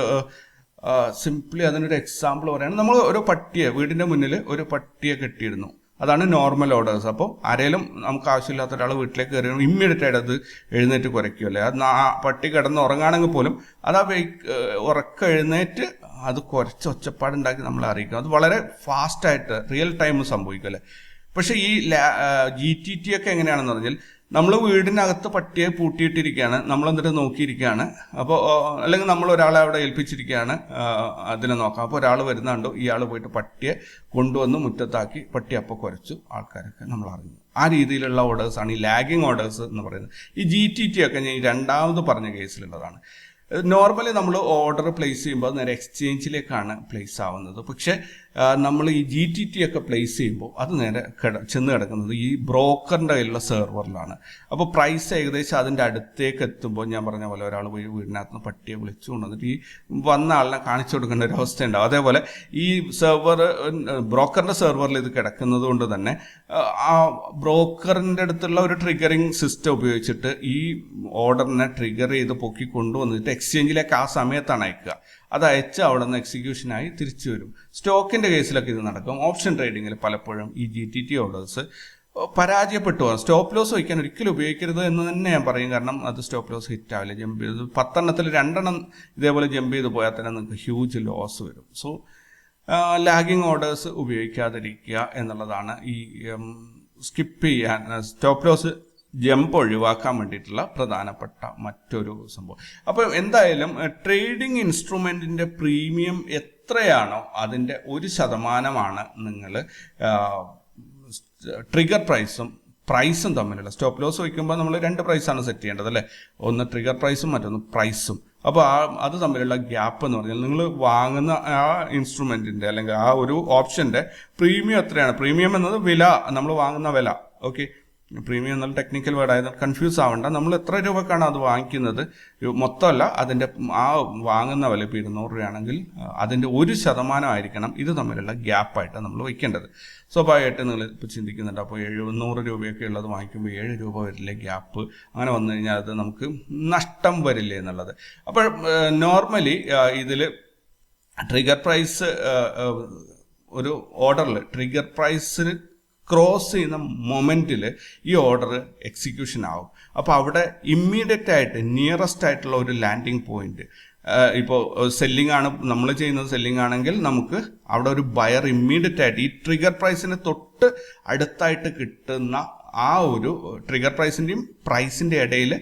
സിംപ്ലി അതിനൊരു എക്സാമ്പിൾ പറയുകയാണ്. നമ്മൾ ഒരു പട്ടിയെ, വീടിൻ്റെ മുന്നിൽ ഒരു പട്ടിയെ കെട്ടിയിരുന്നു. അതാണ് നോർമൽ ഓർഡേഴ്സ്. അപ്പോൾ ആരെങ്കിലും നമുക്ക് ആവശ്യമില്ലാത്ത ഒരാൾ വീട്ടിലേക്ക് കയറി ഇമ്മീഡിയറ്റ് ആയിട്ട് അത് എഴുന്നേറ്റ് കുരയ്ക്കുമല്ലേ. അത് പട്ടി കിടന്ന് ഉറങ്ങുകയാണെങ്കിൽ പോലും അത് ഉറക്കം എഴുന്നേറ്റ് അത് കുറച്ച് ഒച്ചപ്പാടുണ്ടാക്കി നമ്മളെ അറിയിക്കും. അത് വളരെ ഫാസ്റ്റായിട്ട് റിയൽ ടൈം സംഭവിക്കുമല്ലേ. പക്ഷേ ഈ GTT ഒക്കെ എങ്ങനെയാണെന്ന് പറഞ്ഞാൽ നമ്മൾ വീടിനകത്ത് പട്ടിയെ പൂട്ടിയിട്ടിരിക്കുകയാണ്, നമ്മളെന്നിട്ട് നോക്കിയിരിക്കുകയാണ്. അപ്പോൾ അല്ലെങ്കിൽ നമ്മൾ ഒരാളെ അവിടെ ഏൽപ്പിച്ചിരിക്കുകയാണ് അതിനെ നോക്കാം. അപ്പോൾ ഒരാൾ വരുന്നുണ്ടോ, ഇയാൾ പോയിട്ട് പട്ടിയെ കൊണ്ടുവന്ന് മുറ്റത്താക്കി പട്ടി അപ്പോൾ കുരച്ചു, ആൾക്കാരൊക്കെ നമ്മൾ അറിഞ്ഞു. ആ രീതിയിലുള്ള ഓർഡേഴ്സാണ് ഈ ലാഗിങ് ഓർഡേഴ്സ് എന്ന് പറയുന്നത്. ഈ GTT ഒക്കെ ഞാൻ രണ്ടാമത് പറഞ്ഞ കേസിലുള്ളതാണ്. നോർമലി നമ്മൾ ഓർഡർ പ്ലേസ് ചെയ്യുമ്പോൾ നേരെ എക്സ്ചേഞ്ചിലേക്കാണ് പ്ലേസ് ആവുന്നത്. പക്ഷേ നമ്മൾ ഈ GTT ഒക്കെ പ്ലേസ് ചെയ്യുമ്പോൾ അത് നേരെ ചെന്ന് കിടക്കുന്നത് ഈ ബ്രോക്കറിൻ്റെ കയ്യിലുള്ള സെർവറിലാണ്. അപ്പോൾ പ്രൈസ് ഏകദേശം അതിൻ്റെ അടുത്തേക്ക് എത്തുമ്പോൾ ഞാൻ പറഞ്ഞ പോലെ ഒരാൾ പോയി വീടിനകത്ത് നിന്ന് പട്ടിയെ വിളിച്ചു കൊണ്ടുവന്നിട്ട് ഈ വന്ന ആളിനെ കാണിച്ചു കൊടുക്കേണ്ട ഒരു അവസ്ഥ ഉണ്ടാവും. അതേപോലെ ഈ ബ്രോക്കറിൻ്റെ സെർവറിൽ ഇത് കിടക്കുന്നത് കൊണ്ട് തന്നെ ആ ബ്രോക്കറിൻ്റെ അടുത്തുള്ള ഒരു ട്രിഗറിങ് സിസ്റ്റം ഉപയോഗിച്ചിട്ട് ഈ ഓർഡറിനെ ട്രിഗർ ചെയ്ത് പൊക്കി കൊണ്ടുവന്നിട്ട് എക്സ്ചേഞ്ചിലേക്ക് ആ സമയത്താണ് അയക്കുക. അത് അയച്ച് അവിടെ നിന്ന് എക്സിക്യൂഷനായി തിരിച്ചു വരും. സ്റ്റോക്കിൻ്റെ കേസിലൊക്കെ ഇത് നടക്കും. ഓപ്ഷൻ ട്രേഡിങ്ങിൽ പലപ്പോഴും ഈ GTT ഓർഡേഴ്സ് പരാജയപ്പെട്ടു പോകാം. സ്റ്റോപ്പ് ലോസ് വയ്ക്കാൻ ഒരിക്കലും ഉപയോഗിക്കരുത് എന്ന് തന്നെ ഞാൻ പറയും. കാരണം അത് സ്റ്റോപ്പ് ലോസ് ഹിറ്റ് ആവില്ല. ജമ്പ് ചെയ്ത് 10 എണ്ണത്തിൽ 2 എണ്ണം ഇതേപോലെ ജമ്പ് ചെയ്ത് പോയാൽ തന്നെ നിങ്ങൾക്ക് ഹ്യൂജ് ലോസ് വരും. സോ ലാഗിങ് ഓർഡേഴ്സ് ഉപയോഗിക്കാതിരിക്കുക എന്നുള്ളതാണ്. ഈ സ്കിപ്പ് ചെയ്യാൻ സ്റ്റോപ്പ് ലോസ് ജമ്പ് ഒഴിവാക്കാൻ വേണ്ടിയിട്ടുള്ള പ്രധാനപ്പെട്ട മറ്റൊരു സംഭവം. അപ്പോൾ എന്തായാലും ട്രേഡിംഗ് ഇൻസ്ട്രുമെൻറ്റിൻ്റെ പ്രീമിയം എത്രയാണോ അതിൻ്റെ 1% നിങ്ങൾ ട്രിഗർ പ്രൈസും തമ്മിലുള്ള സ്റ്റോപ്പ് ലോസ് വയ്ക്കുമ്പോൾ നമ്മൾ 2 പ്രൈസാണ് സെറ്റ് ചെയ്യേണ്ടത് അല്ലേ, ഒന്ന് ട്രിഗർ പ്രൈസും മറ്റൊന്ന് പ്രൈസും. അപ്പോൾ അത് തമ്മിലുള്ള ഗ്യാപ്പ് എന്ന് പറഞ്ഞാൽ നിങ്ങൾ വാങ്ങുന്ന ആ ഇൻസ്ട്രുമെൻറ്റിൻ്റെ അല്ലെങ്കിൽ ആ ഒരു ഓപ്ഷൻ്റെ പ്രീമിയം എത്രയാണ്, പ്രീമിയം എന്നത് വില, നമ്മൾ വാങ്ങുന്ന വില. ഓക്കെ, പ്രീമിയം എന്നാൽ ടെക്നിക്കൽ വേർഡ് ആയതുകൊണ്ട് കൺഫ്യൂസ് ആവേണ്ട. നമ്മൾ എത്ര രൂപക്കാണ് അത് വാങ്ങിക്കുന്നത്, മൊത്തമല്ല, അതിൻ്റെ ആ വാങ്ങുന്ന വില ഇപ്പോൾ 200 രൂപയാണെങ്കിൽ അതിൻ്റെ 1% ആയിരിക്കണം ഇത് തമ്മിലുള്ള ഗ്യാപ്പായിട്ട് നമ്മൾ വയ്ക്കേണ്ടത്. സ്വാഭാവികമായിട്ട് നിങ്ങൾ ഇപ്പോൾ ചിന്തിക്കുന്നുണ്ട്, അപ്പോൾ 700 രൂപയൊക്കെ ഉള്ളത് വാങ്ങിക്കുമ്പോൾ 7 രൂപ വരില്ലേ ഗ്യാപ്പ്, അങ്ങനെ വന്നു കഴിഞ്ഞാൽ അത് നമുക്ക് നഷ്ടം വരില്ലേ എന്നുള്ളത്. അപ്പോൾ നോർമലി ഇതിൽ ട്രിഗർ പ്രൈസ് ഒരു ഓർഡറിൽ ട്രിഗർ പ്രൈസിൽ ക്രോസ് ചെയ്യുന്ന മൊമെൻറ്റിൽ ഈ ഓർഡർ എക്സിക്യൂഷൻ ആവും. അപ്പോൾ അവിടെ ഇമ്മീഡിയറ്റ് ആയിട്ട് നിയറസ്റ്റ് ആയിട്ടുള്ള ഒരു ലാൻഡിങ് പോയിന്റ്, ഇപ്പോൾ സെല്ലിംഗ് ആണ് നമ്മൾ ചെയ്യുന്നത്, സെല്ലിംഗ് ആണെങ്കിൽ നമുക്ക് അവിടെ ഒരു ബയർ ഇമ്മീഡിയറ്റ് ആയിട്ട് ഈ ട്രിഗർ പ്രൈസിന് തൊട്ട് അടുത്തായിട്ട് കിട്ടുന്ന ആ ഒരു ട്രിഗർ പ്രൈസിൻ്റെയും പ്രൈസിൻ്റെ ഇടയിൽ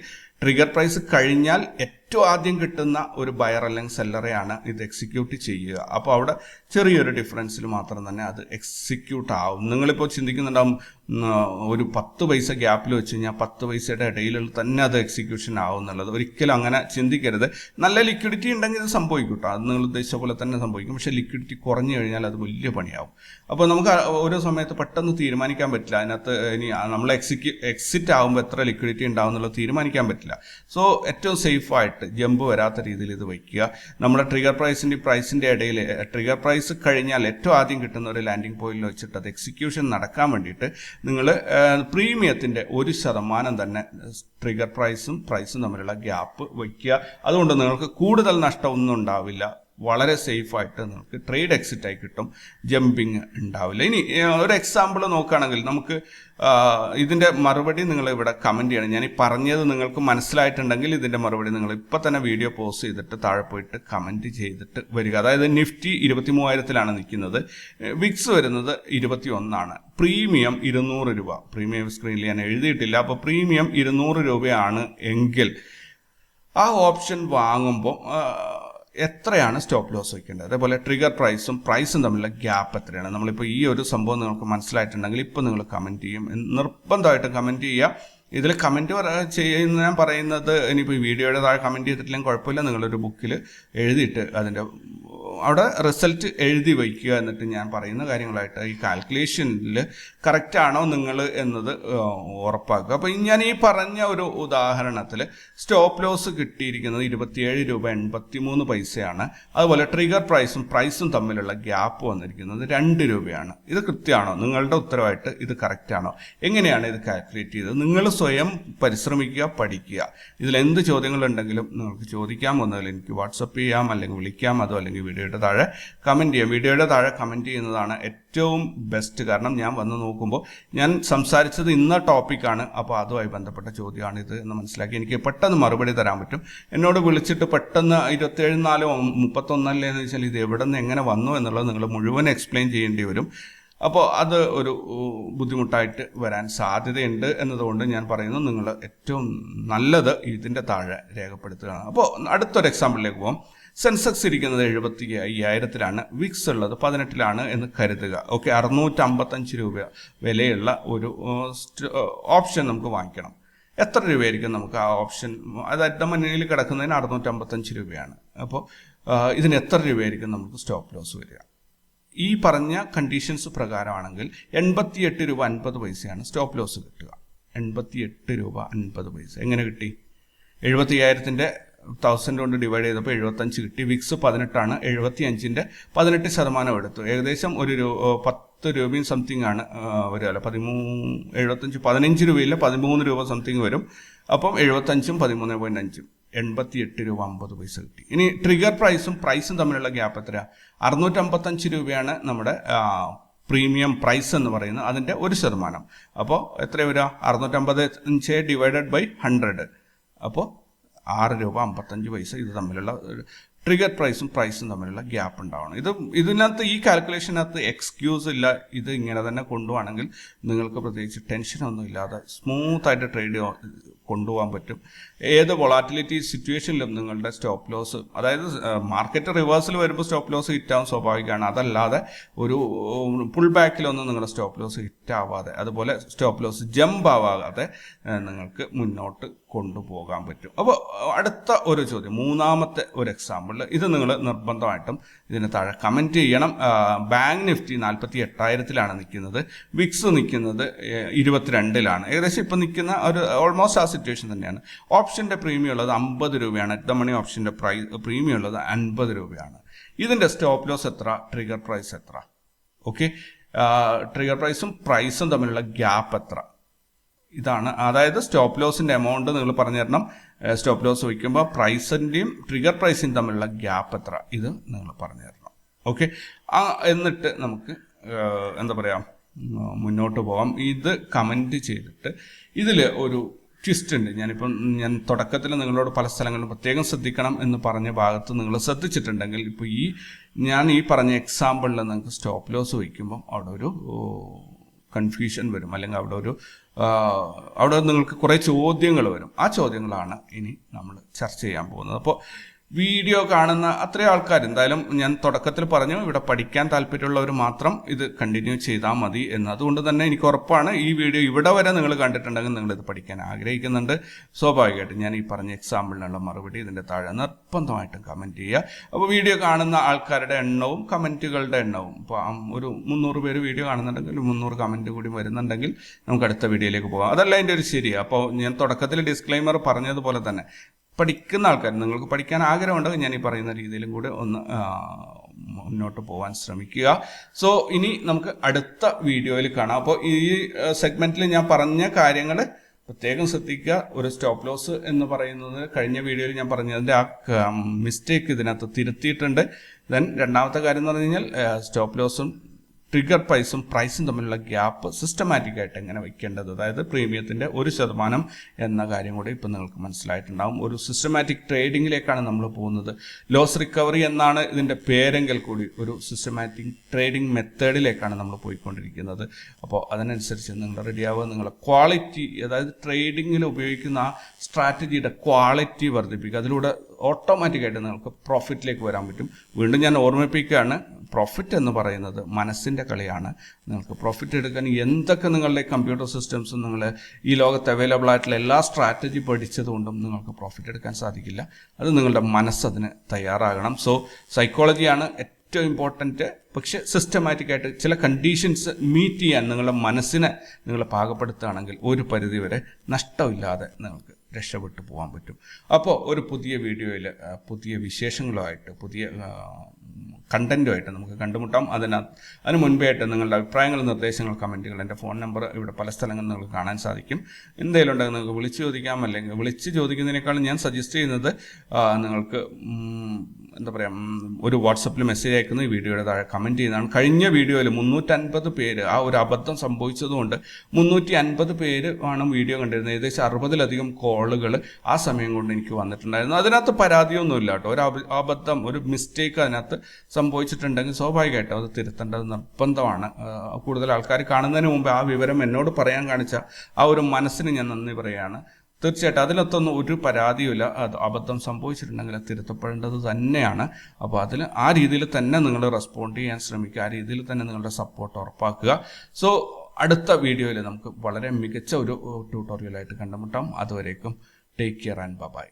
ട്രിഗർ പ്രൈസ് കഴിഞ്ഞാൽ ഏറ്റവും ആദ്യം കിട്ടുന്ന ഒരു ബയർ അല്ലെങ്കിൽ സെല്ലറെയാണ് ഇത് എക്സിക്യൂട്ട് ചെയ്യുക. അപ്പോൾ അവിടെ ചെറിയൊരു ഡിഫറൻസിൽ മാത്രം തന്നെ അത് എക്സിക്യൂട്ട് ആവും. നിങ്ങളിപ്പോൾ ചിന്തിക്കുന്നുണ്ടാവും ഒരു 10 പൈസ ഗ്യാപ്പിൽ വെച്ച് കഴിഞ്ഞാൽ 10 പൈസയുടെ ഇടയിൽ തന്നെ അത് എക്സിക്യൂഷൻ ആവും എന്നുള്ളത്. ഒരിക്കലും അങ്ങനെ ചിന്തിക്കരുത്. നല്ല ലിക്വിഡിറ്റി ഉണ്ടെങ്കിൽ ഇത് സംഭവിക്കും കേട്ടോ, അത് നിങ്ങൾ ഉദ്ദേശിച്ച പോലെ തന്നെ സംഭവിക്കും. പക്ഷേ ലിക്വിഡിറ്റി കുറഞ്ഞു കഴിഞ്ഞാൽ അത് വലിയ പണിയാവും. അപ്പോൾ നമുക്ക് ഓരോ സമയത്ത് പെട്ടെന്ന് തീരുമാനിക്കാൻ പറ്റില്ല, അതിനകത്ത് ഇനി നമ്മൾ എക്സിറ്റ് ആകുമ്പോൾ എത്ര ലിക്വിഡിറ്റി ഉണ്ടാവും എന്നുള്ളത് തീരുമാനിക്കാൻ പറ്റില്ല. സോ ഏറ്റവും സേഫായിട്ട് ജമ്പ് വരാത്ത രീതിയിൽ ഇത് വയ്ക്കുക. നമ്മുടെ ട്രിഗർ പ്രൈസിൻ്റെ ഇടയിൽ ട്രിഗർ പ്രൈസ് കഴിഞ്ഞാൽ ഏറ്റവും ആദ്യം കിട്ടുന്ന ഒരു ലാൻഡിംഗ് പോയിന്റിൽ വെച്ചിട്ട് അത് എക്സിക്യൂഷൻ നടക്കാൻ വേണ്ടിയിട്ട് നിങ്ങൾ പ്രീമിയത്തിൻ്റെ 1% തന്നെ ട്രിഗർ പ്രൈസും തമ്മിലുള്ള ഗ്യാപ്പ് വയ്ക്കുക. അതുകൊണ്ട് നിങ്ങൾക്ക് കൂടുതൽ നഷ്ടമൊന്നും ഉണ്ടാവില്ല, വളരെ സേഫായിട്ട് നിങ്ങൾക്ക് ട്രേഡ് എക്സിറ്റ് ആയി കിട്ടും, ജമ്പിങ് ഉണ്ടാവില്ല. ഇനി ഒരു എക്സാമ്പിൾ നോക്കുകയാണെങ്കിൽ നമുക്ക് ഇതിൻ്റെ മറുപടി നിങ്ങൾ ഇവിടെ കമൻറ്റ് ചെയ്യണം. ഞാൻ ഈ പറഞ്ഞത് നിങ്ങൾക്ക് മനസ്സിലായിട്ടുണ്ടെങ്കിൽ ഇതിൻ്റെ മറുപടി നിങ്ങൾ ഇപ്പം തന്നെ വീഡിയോ പോസ് ചെയ്തിട്ട് താഴെ പോയിട്ട് കമൻറ്റ് ചെയ്തിട്ട് വരിക. അതായത് നിഫ്റ്റി 23,000-ലാണ് നിൽക്കുന്നത്, വിക്സ് വരുന്നത് 21 പ്രീമിയം 200 രൂപ. പ്രീമിയം സ്ക്രീനിൽ ഞാൻ എഴുതിയിട്ടില്ല. അപ്പോൾ പ്രീമിയം 200 രൂപയാണ് എങ്കിൽ ആ ഓപ്ഷൻ വാങ്ങുമ്പോൾ എത്രയാണ് സ്റ്റോപ്പ് ലോസ് വയ്ക്കേണ്ടത്, അതേപോലെ ട്രിഗർ പ്രൈസും തമ്മിലുള്ള ഗ്യാപ്പ് എത്രയാണ്. നമ്മളിപ്പോൾ ഈ ഒരു സംഭവം നിങ്ങൾക്ക് മനസ്സിലായിട്ടുണ്ടെങ്കിൽ ഇപ്പോൾ നിങ്ങൾ കമൻറ്റ് ചെയ്യും, നിർബന്ധമായിട്ടും കമൻറ്റ് ചെയ്യുക. ഇതിൽ കമൻറ്റ് ചെയ്യുന്ന ഞാൻ പറയുന്നത്, ഇനിയിപ്പോൾ ഈ വീഡിയോയുടെ താഴെ കമൻറ്റ് ചെയ്തിട്ടില്ലെങ്കിൽ കുഴപ്പമില്ല, നിങ്ങളൊരു ബുക്കിൽ എഴുതിയിട്ട് അതിൻ്റെ അവിടെ റിസൾട്ട് എഴുതി വയ്ക്കുക. എന്നിട്ട് ഞാൻ പറയുന്ന കാര്യങ്ങളായിട്ട് ഈ കാൽക്കുലേഷനിൽ കറക്റ്റാണോ നിങ്ങൾ എന്നത് ഉറപ്പാക്കുക. അപ്പോൾ ഞാൻ ഈ പറഞ്ഞ ഒരു ഉദാഹരണത്തിൽ സ്റ്റോപ്പ് ലോസ് കിട്ടിയിരിക്കുന്നത് 27 രൂപ 83 പൈസയാണ്. അതുപോലെ ട്രിഗർ പ്രൈസും തമ്മിലുള്ള ഗ്യാപ്പ് വന്നിരിക്കുന്നത് 2 രൂപയാണ്. ഇത് കൃത്യമാണോ, നിങ്ങളുടെ ഉത്തരവായിട്ട് ഇത് കറക്റ്റാണോ, എങ്ങനെയാണ് ഇത് കാൽക്കുലേറ്റ് ചെയ്തത്? നിങ്ങൾ സ്വയം പരിശ്രമിക്കുക, പഠിക്കുക. ഇതിലെന്ത് ചോദ്യങ്ങളുണ്ടെങ്കിലും നിങ്ങൾക്ക് ചോദിക്കാം, ഒന്നുകിൽ എനിക്ക് വാട്സപ്പ് ചെയ്യാം, അല്ലെങ്കിൽ വിളിക്കാം, അതോ അല്ലെങ്കിൽ വീഡിയോയുടെ താഴെ കമൻറ്റ് ചെയ്യാം. വീഡിയോയുടെ താഴെ കമൻറ്റ് ചെയ്യുന്നതാണ് ഏറ്റവും ബെസ്റ്റ്. കാരണം ഞാൻ വന്ന് നോക്കുമ്പോൾ ഞാൻ സംസാരിച്ചത് ഇന്ന ടോപ്പിക്കാണ്, അപ്പോൾ അതുമായി ബന്ധപ്പെട്ട ചോദ്യമാണ് ഇത് എന്ന് മനസ്സിലാക്കി എനിക്ക് പെട്ടെന്ന് മറുപടി തരാൻ പറ്റും. എന്നോട് വിളിച്ചിട്ട് പെട്ടെന്ന് 27-4-31 എന്ന് വെച്ചാൽ ഇത് എവിടെ നിന്ന് എങ്ങനെ വന്നു എന്നുള്ളത് നിങ്ങൾ മുഴുവൻ എക്സ്പ്ലെയിൻ ചെയ്യേണ്ടി വരും. അപ്പോൾ അത് ഒരു ബുദ്ധിമുട്ടായിട്ട് വരാൻ സാധ്യതയുണ്ട് എന്നതുകൊണ്ട് ഞാൻ പറയുന്നു, നിങ്ങൾ ഏറ്റവും നല്ലത് ഇതിൻ്റെ താഴെ രേഖപ്പെടുത്തുകയാണ്. അപ്പോൾ അടുത്തൊരു എക്സാമ്പിളിലേക്ക് പോകാം. സെൻസെക്സ് ഇരിക്കുന്നത് 75,000-ലാണ്, വിക്സ് ഉള്ളത് 18-ലാണ് എന്ന് കരുതുക. ഓക്കെ, 655 രൂപ വിലയുള്ള ഒരു ഓപ്ഷൻ നമുക്ക് വാങ്ങിക്കണം. എത്ര രൂപയായിരിക്കും നമുക്ക് ആ ഓപ്ഷൻ, അതായത് മുന്നിൽ കിടക്കുന്നതിന് 655 രൂപയാണ്. അപ്പോൾ ഇതിന് എത്ര രൂപയായിരിക്കും നമുക്ക് സ്റ്റോപ്പ് ലോസ് വരിക? ഈ പറഞ്ഞ കണ്ടീഷൻസ് പ്രകാരമാണെങ്കിൽ 88 രൂപ 50 പൈസയാണ് സ്റ്റോപ്പ് ലോസ് കിട്ടുക. 88 രൂപ 50 പൈസ എങ്ങനെ കിട്ടി? 75,000-ൻ്റെ 1000 കൊണ്ട് ഡിവൈഡ് ചെയ്തപ്പോൾ 75 കിട്ടി. വിക്സ് 18-ആണ്, 75-ൻ്റെ 18% എടുത്തു. ഏകദേശം ഒരു 10 രൂപയും സംതിങ് ആണ് വരിക, 15 രൂപയില്ല 13 രൂപ സംതിങ് വരും. അപ്പം 75-ഉം 13.5 88 രൂപ 50 പൈസ കിട്ടി. ഇനി ട്രിഗർ പ്രൈസും തമ്മിലുള്ള ഗ്യാപ്പ് എത്ര? 655 രൂപയാണ് നമ്മുടെ പ്രീമിയം പ്രൈസ് എന്ന് പറയുന്നത്, അതിൻ്റെ 1%. അപ്പോൾ എത്ര വരിക? 655 ഡിവൈഡഡ് ബൈ 100, അപ്പോൾ 6 രൂപ 55 പൈസ ഇത് തമ്മിലുള്ള ട്രിഗർ പ്രൈസും തമ്മിലുള്ള ഗ്യാപ്പ് ഉണ്ടാവണം. ഇതിനകത്ത് ഈ കാൽക്കുലേഷനകത്ത് എക്സ്ക്യൂസ് ഇല്ല. ഇത് ഇങ്ങനെ തന്നെ കൊണ്ടുപോകണമെങ്കിൽ നിങ്ങൾക്ക് പ്രത്യേകിച്ച് ടെൻഷനൊന്നും ഇല്ലാതെ സ്മൂത്തായിട്ട് ട്രേഡ് കൊണ്ടുപോകാൻ പറ്റും. ഏത് വൊളാറ്റിലിറ്റി സിറ്റുവേഷനിലും നിങ്ങളുടെ സ്റ്റോപ്പ് ലോസ്, അതായത് മാർക്കറ്റ് റിവേഴ്സിൽ വരുമ്പോൾ സ്റ്റോപ്പ് ലോസ് ഹിറ്റാവും സ്വാഭാവികമാണ്. അതല്ലാതെ ഒരു പുൾ ബാക്കിലൊന്നും നിങ്ങളുടെ സ്റ്റോപ്പ് ലോസ് ഹിറ്റാവാതെ, അതുപോലെ സ്റ്റോപ്പ് ലോസ് ജമ്പ് ആവാതെ നിങ്ങൾക്ക് മുന്നോട്ട് കൊണ്ടുപോകാൻ പറ്റും. അപ്പോൾ അടുത്ത ഒരു ചോദ്യം, മൂന്നാമത്തെ ഒരു എക്സാമ്പിൾ, ഇത് നിങ്ങൾ നിർബന്ധമായിട്ടും ഇതിന് താഴെ കമൻറ്റ് ചെയ്യണം. ബാങ്ക് നിഫ്റ്റി 48,000-ലാണ് നിൽക്കുന്നത്, വിക്സ് നിൽക്കുന്നത് 22-ലാണ്. ഏകദേശം ഇപ്പം നിൽക്കുന്ന ഒരു ഓൾമോസ്റ്റ് ആ സിറ്റുവേഷൻ തന്നെയാണ്. ഓപ്ഷൻ്റെ പ്രീമിയം ഉള്ളത് 50 രൂപയാണ്. അറ്റ് ദ മണി ഓപ്ഷൻ്റെ പ്രീമിയം ഉള്ളത് 50 രൂപയാണ്. ഇതിൻ്റെ സ്റ്റോപ്പ് ലോസ് എത്ര, ട്രിഗർ പ്രൈസ് എത്ര? ഓക്കെ, ട്രിഗർ പ്രൈസും തമ്മിലുള്ള ഗ്യാപ്പ് എത്ര? ഇതാണ്. അതായത് സ്റ്റോപ്പ് ലോസിൻ്റെ എമൗണ്ട് നിങ്ങൾ പറഞ്ഞു തരണം. സ്റ്റോപ്പ് ലോസ് വയ്ക്കുമ്പോൾ പ്രൈസിൻ്റെയും ട്രിഗർ പ്രൈസിൻ്റെയും തമ്മിലുള്ള ഗ്യാപ്പ് എത്ര, ഇത് നിങ്ങൾ പറഞ്ഞു തരണം. ഓക്കെ, എന്നിട്ട് നമുക്ക് എന്താ പറയുക, മുന്നോട്ട് പോകാം. ഇത് കമൻറ്റ് ചെയ്തിട്ട് ഇതിൽ ഒരു ട്വിസ്റ്റ് ഉണ്ട്. ഞാൻ തുടക്കത്തിൽ നിങ്ങളോട് പല സ്ഥലങ്ങളിലും പ്രത്യേകം ശ്രദ്ധിക്കണം എന്ന് പറഞ്ഞ ഭാഗത്ത് നിങ്ങൾ ശ്രദ്ധിച്ചിട്ടുണ്ടെങ്കിൽ, ഇപ്പോൾ ഞാൻ ഈ പറഞ്ഞ എക്സാമ്പിളിൽ നിങ്ങൾക്ക് സ്റ്റോപ്പ് ലോസ് വയ്ക്കുമ്പം അവിടെ ഒരു കൺഫ്യൂഷൻ വരും, അല്ലെങ്കിൽ അവിടെ നിങ്ങൾക്ക് കുറേ ചോദ്യങ്ങൾ വരും. ആ ചോദ്യങ്ങളാണ് ഇനി നമ്മൾ ചർച്ച ചെയ്യാൻ പോകുന്നത്. അപ്പോൾ വീഡിയോ കാണുന്ന അത്രയും ആൾക്കാർ, എന്തായാലും ഞാൻ തുടക്കത്തിൽ പറഞ്ഞു, ഇവിടെ പഠിക്കാൻ താല്പര്യമുള്ളവർ മാത്രം ഇത് കണ്ടിന്യൂ ചെയ്താൽ മതി എന്ന്. അതുകൊണ്ട് തന്നെ എനിക്ക് ഉറപ്പാണ് ഈ വീഡിയോ ഇവിടെ വരെ നിങ്ങൾ കണ്ടിട്ടുണ്ടെങ്കിൽ നിങ്ങളിത് പഠിക്കാൻ ആഗ്രഹിക്കുന്നുണ്ട്. സ്വാഭാവികമായിട്ടും ഞാൻ ഈ പറഞ്ഞ എക്സാമ്പിളിനുള്ള മറുപടി ഇതിൻ്റെ താഴെ നിർബന്ധമായിട്ടും കമൻറ്റ് ചെയ്യുക. അപ്പോൾ വീഡിയോ കാണുന്ന ആൾക്കാരുടെ എണ്ണവും കമൻറ്റുകളുടെ എണ്ണവും, ഇപ്പോൾ ഒരു 300 പേര് വീഡിയോ കാണുന്നുണ്ടെങ്കിൽ 300 കമൻറ്റ് കൂടി വരുന്നുണ്ടെങ്കിൽ നമുക്ക് അടുത്ത വീഡിയോയിലേക്ക് പോകാം. അതല്ല അതിൻ്റെ ഒരു ശരിയാണ്. അപ്പോൾ ഞാൻ തുടക്കത്തിൽ ഡിസ്ക്ലെയിമർ പറഞ്ഞതുപോലെ തന്നെ പഠിക്കുന്ന ആൾക്കാർ, നിങ്ങൾക്ക് പഠിക്കാൻ ആഗ്രഹമുണ്ടെങ്കിൽ ഞാൻ ഈ പറയുന്ന രീതിയിലും കൂടെ ഒന്ന് മുന്നോട്ട് പോകാൻ ശ്രമിക്കുക. സോ ഇനി നമുക്ക് അടുത്ത വീഡിയോയിൽ കാണാം. അപ്പോൾ ഈ സെഗ്മെന്റിൽ ഞാൻ പറഞ്ഞ കാര്യങ്ങൾ പ്രത്യേകം ശ്രദ്ധിക്കുക. ഒരു സ്റ്റോപ്പ് ലോസ് എന്ന് പറയുന്നത് കഴിഞ്ഞ വീഡിയോയിൽ ഞാൻ പറഞ്ഞതിൻ്റെ ആ മിസ്റ്റേക്ക് ഇതിനകത്ത് തിരുത്തിയിട്ടുണ്ട്. ദെൻ രണ്ടാമത്തെ കാര്യം എന്ന് പറഞ്ഞു കഴിഞ്ഞാൽ സ്റ്റോപ്പ് ലോസും ട്രിഗർ പ്രൈസും തമ്മിലുള്ള ഗ്യാപ്പ് സിസ്റ്റമാറ്റിക് ആയിട്ട് എങ്ങനെ വയ്ക്കേണ്ടത്, അതായത് പ്രീമിയത്തിൻ്റെ 1% എന്ന കാര്യം കൂടി ഇപ്പം നിങ്ങൾക്ക് മനസ്സിലായിട്ടുണ്ടാകും. ഒരു സിസ്റ്റമാറ്റിക് ട്രേഡിങ്ങിലേക്കാണ് നമ്മൾ പോകുന്നത്. ലോസ് റിക്കവറി എന്നാണ് ഇതിൻ്റെ പേരെങ്കിൽ കൂടി ഒരു സിസ്റ്റമാറ്റിക് ട്രേഡിംഗ് മെത്തേഡിലേക്കാണ് നമ്മൾ പോയിക്കൊണ്ടിരിക്കുന്നത്. അപ്പോൾ അതിനനുസരിച്ച് നിങ്ങൾ റെഡിയാവുക. നിങ്ങളുടെ ക്വാളിറ്റി, അതായത് ട്രേഡിങ്ങിൽ ഉപയോഗിക്കുന്ന ആ സ്ട്രാറ്റജിയുടെ ക്വാളിറ്റി വർദ്ധിപ്പിക്കുക. അതിലൂടെ ഓട്ടോമാറ്റിക്കായിട്ട് നിങ്ങൾക്ക് പ്രോഫിറ്റിലേക്ക് വരാൻ പറ്റും. വീണ്ടും ഞാൻ ഓർമ്മിപ്പിക്കുകയാണ്, പ്രോഫിറ്റ് എന്ന് പറയുന്നത് മനസ്സിൻ്റെ കളിയാണ്. നിങ്ങൾക്ക് പ്രോഫിറ്റ് എടുക്കാൻ എന്തൊക്കെ നിങ്ങളുടെ കമ്പ്യൂട്ടർ സിസ്റ്റംസും നിങ്ങൾ ഈ ലോകത്ത് അവൈലബിൾ ആയിട്ടുള്ള എല്ലാ സ്ട്രാറ്റജി പഠിച്ചതുകൊണ്ടും നിങ്ങൾക്ക് പ്രോഫിറ്റ് എടുക്കാൻ സാധിക്കില്ല. അത് നിങ്ങളുടെ മനസ്സതിന് തയ്യാറാകണം. സോ സൈക്കോളജിയാണ് ഏറ്റവും ഇമ്പോർട്ടൻറ്റ്. പക്ഷേ സിസ്റ്റമാറ്റിക്കായിട്ട് ചില കണ്ടീഷൻസ് മീറ്റ് ചെയ്യാൻ നിങ്ങളുടെ മനസ്സിനെ നിങ്ങൾ പാകപ്പെടുത്തുകയാണെങ്കിൽ ഒരു പരിധിവരെ നഷ്ടമില്ലാതെ നിങ്ങൾക്ക് രക്ഷപ്പെട്ടു പോകാൻ പറ്റും. അപ്പോൾ ഒരു പുതിയ വീഡിയോയിൽ പുതിയ വിശേഷങ്ങളുമായിട്ട് പുതിയ കണ്ടൻറ്റുമായിട്ട് നമുക്ക് കണ്ടുമുട്ടാം. അതിന് മുൻപേ ആയിട്ട് നിങ്ങളുടെ അഭിപ്രായങ്ങൾ, നിർദ്ദേശങ്ങൾ, കമൻറ്റുകൾ, എൻ്റെ ഫോൺ നമ്പർ ഇവിടെ പല സ്ഥലങ്ങളിൽ നിങ്ങൾക്ക് കാണാൻ സാധിക്കും. എന്തെങ്കിലും ഉണ്ടെങ്കിൽ നിങ്ങൾക്ക് വിളിച്ച് ചോദിക്കാം. അല്ലെങ്കിൽ വിളിച്ച് ചോദിക്കുന്നതിനേക്കാളും ഞാൻ സജസ്റ്റ് ചെയ്യുന്നത് നിങ്ങൾക്ക് എന്താ പറയുക, ഒരു വാട്സപ്പിൽ മെസ്സേജ് അയക്കുന്ന ഈ വീഡിയോയുടെ താഴെ കമൻറ്റ് ചെയ്യുന്നതാണ്. കഴിഞ്ഞ വീഡിയോയിൽ 350 പേര് ആ ഒരു അബദ്ധം സംഭവിച്ചതുകൊണ്ട് 350 പേര് ആണ് വീഡിയോ കണ്ടിരുന്നത്. ഏകദേശം 60-ലധികം കോളുകൾ ആ സമയം കൊണ്ട് എനിക്ക് വന്നിട്ടുണ്ടായിരുന്നു. അതിനകത്ത് പരാതിയൊന്നുമില്ല കേട്ടോ. ഒരു അബദ്ധം, ഒരു മിസ്റ്റേക്ക് അതിനകത്ത് സംഭവിച്ചിട്ടുണ്ടെങ്കിൽ സ്വാഭാവികമായിട്ടും അത് തിരുത്തേണ്ടത് നിർബന്ധമാണ്. കൂടുതൽ ആൾക്കാർ കാണുന്നതിന് മുമ്പ് ആ വിവരം എന്നോട് പറയാൻ കാണിച്ച ആ ഒരു മനസ്സിന് ഞാൻ നന്ദി പറയുകയാണ്. തീർച്ചയായിട്ടും അതിനകത്തൊന്നും ഒരു പരാതിയുമില്ല. അത് അബദ്ധം സംഭവിച്ചിട്ടുണ്ടെങ്കിൽ തിരുത്തപ്പെടേണ്ടത് തന്നെയാണ്. അപ്പോൾ ആ രീതിയിൽ തന്നെ നിങ്ങൾ റെസ്പോണ്ട് ചെയ്യാൻ ശ്രമിക്കുക. ആ രീതിയിൽ തന്നെ നിങ്ങളുടെ സപ്പോർട്ട് ഉറപ്പാക്കുക. സോ അടുത്ത വീഡിയോയിൽ നമുക്ക് വളരെ മികച്ച ഒരു ട്യൂട്ടോറിയലായിട്ട് കണ്ടുമുട്ടാം. അതുവരേക്കും ടേക്ക് കെയർ ആൻഡ് ബൈ.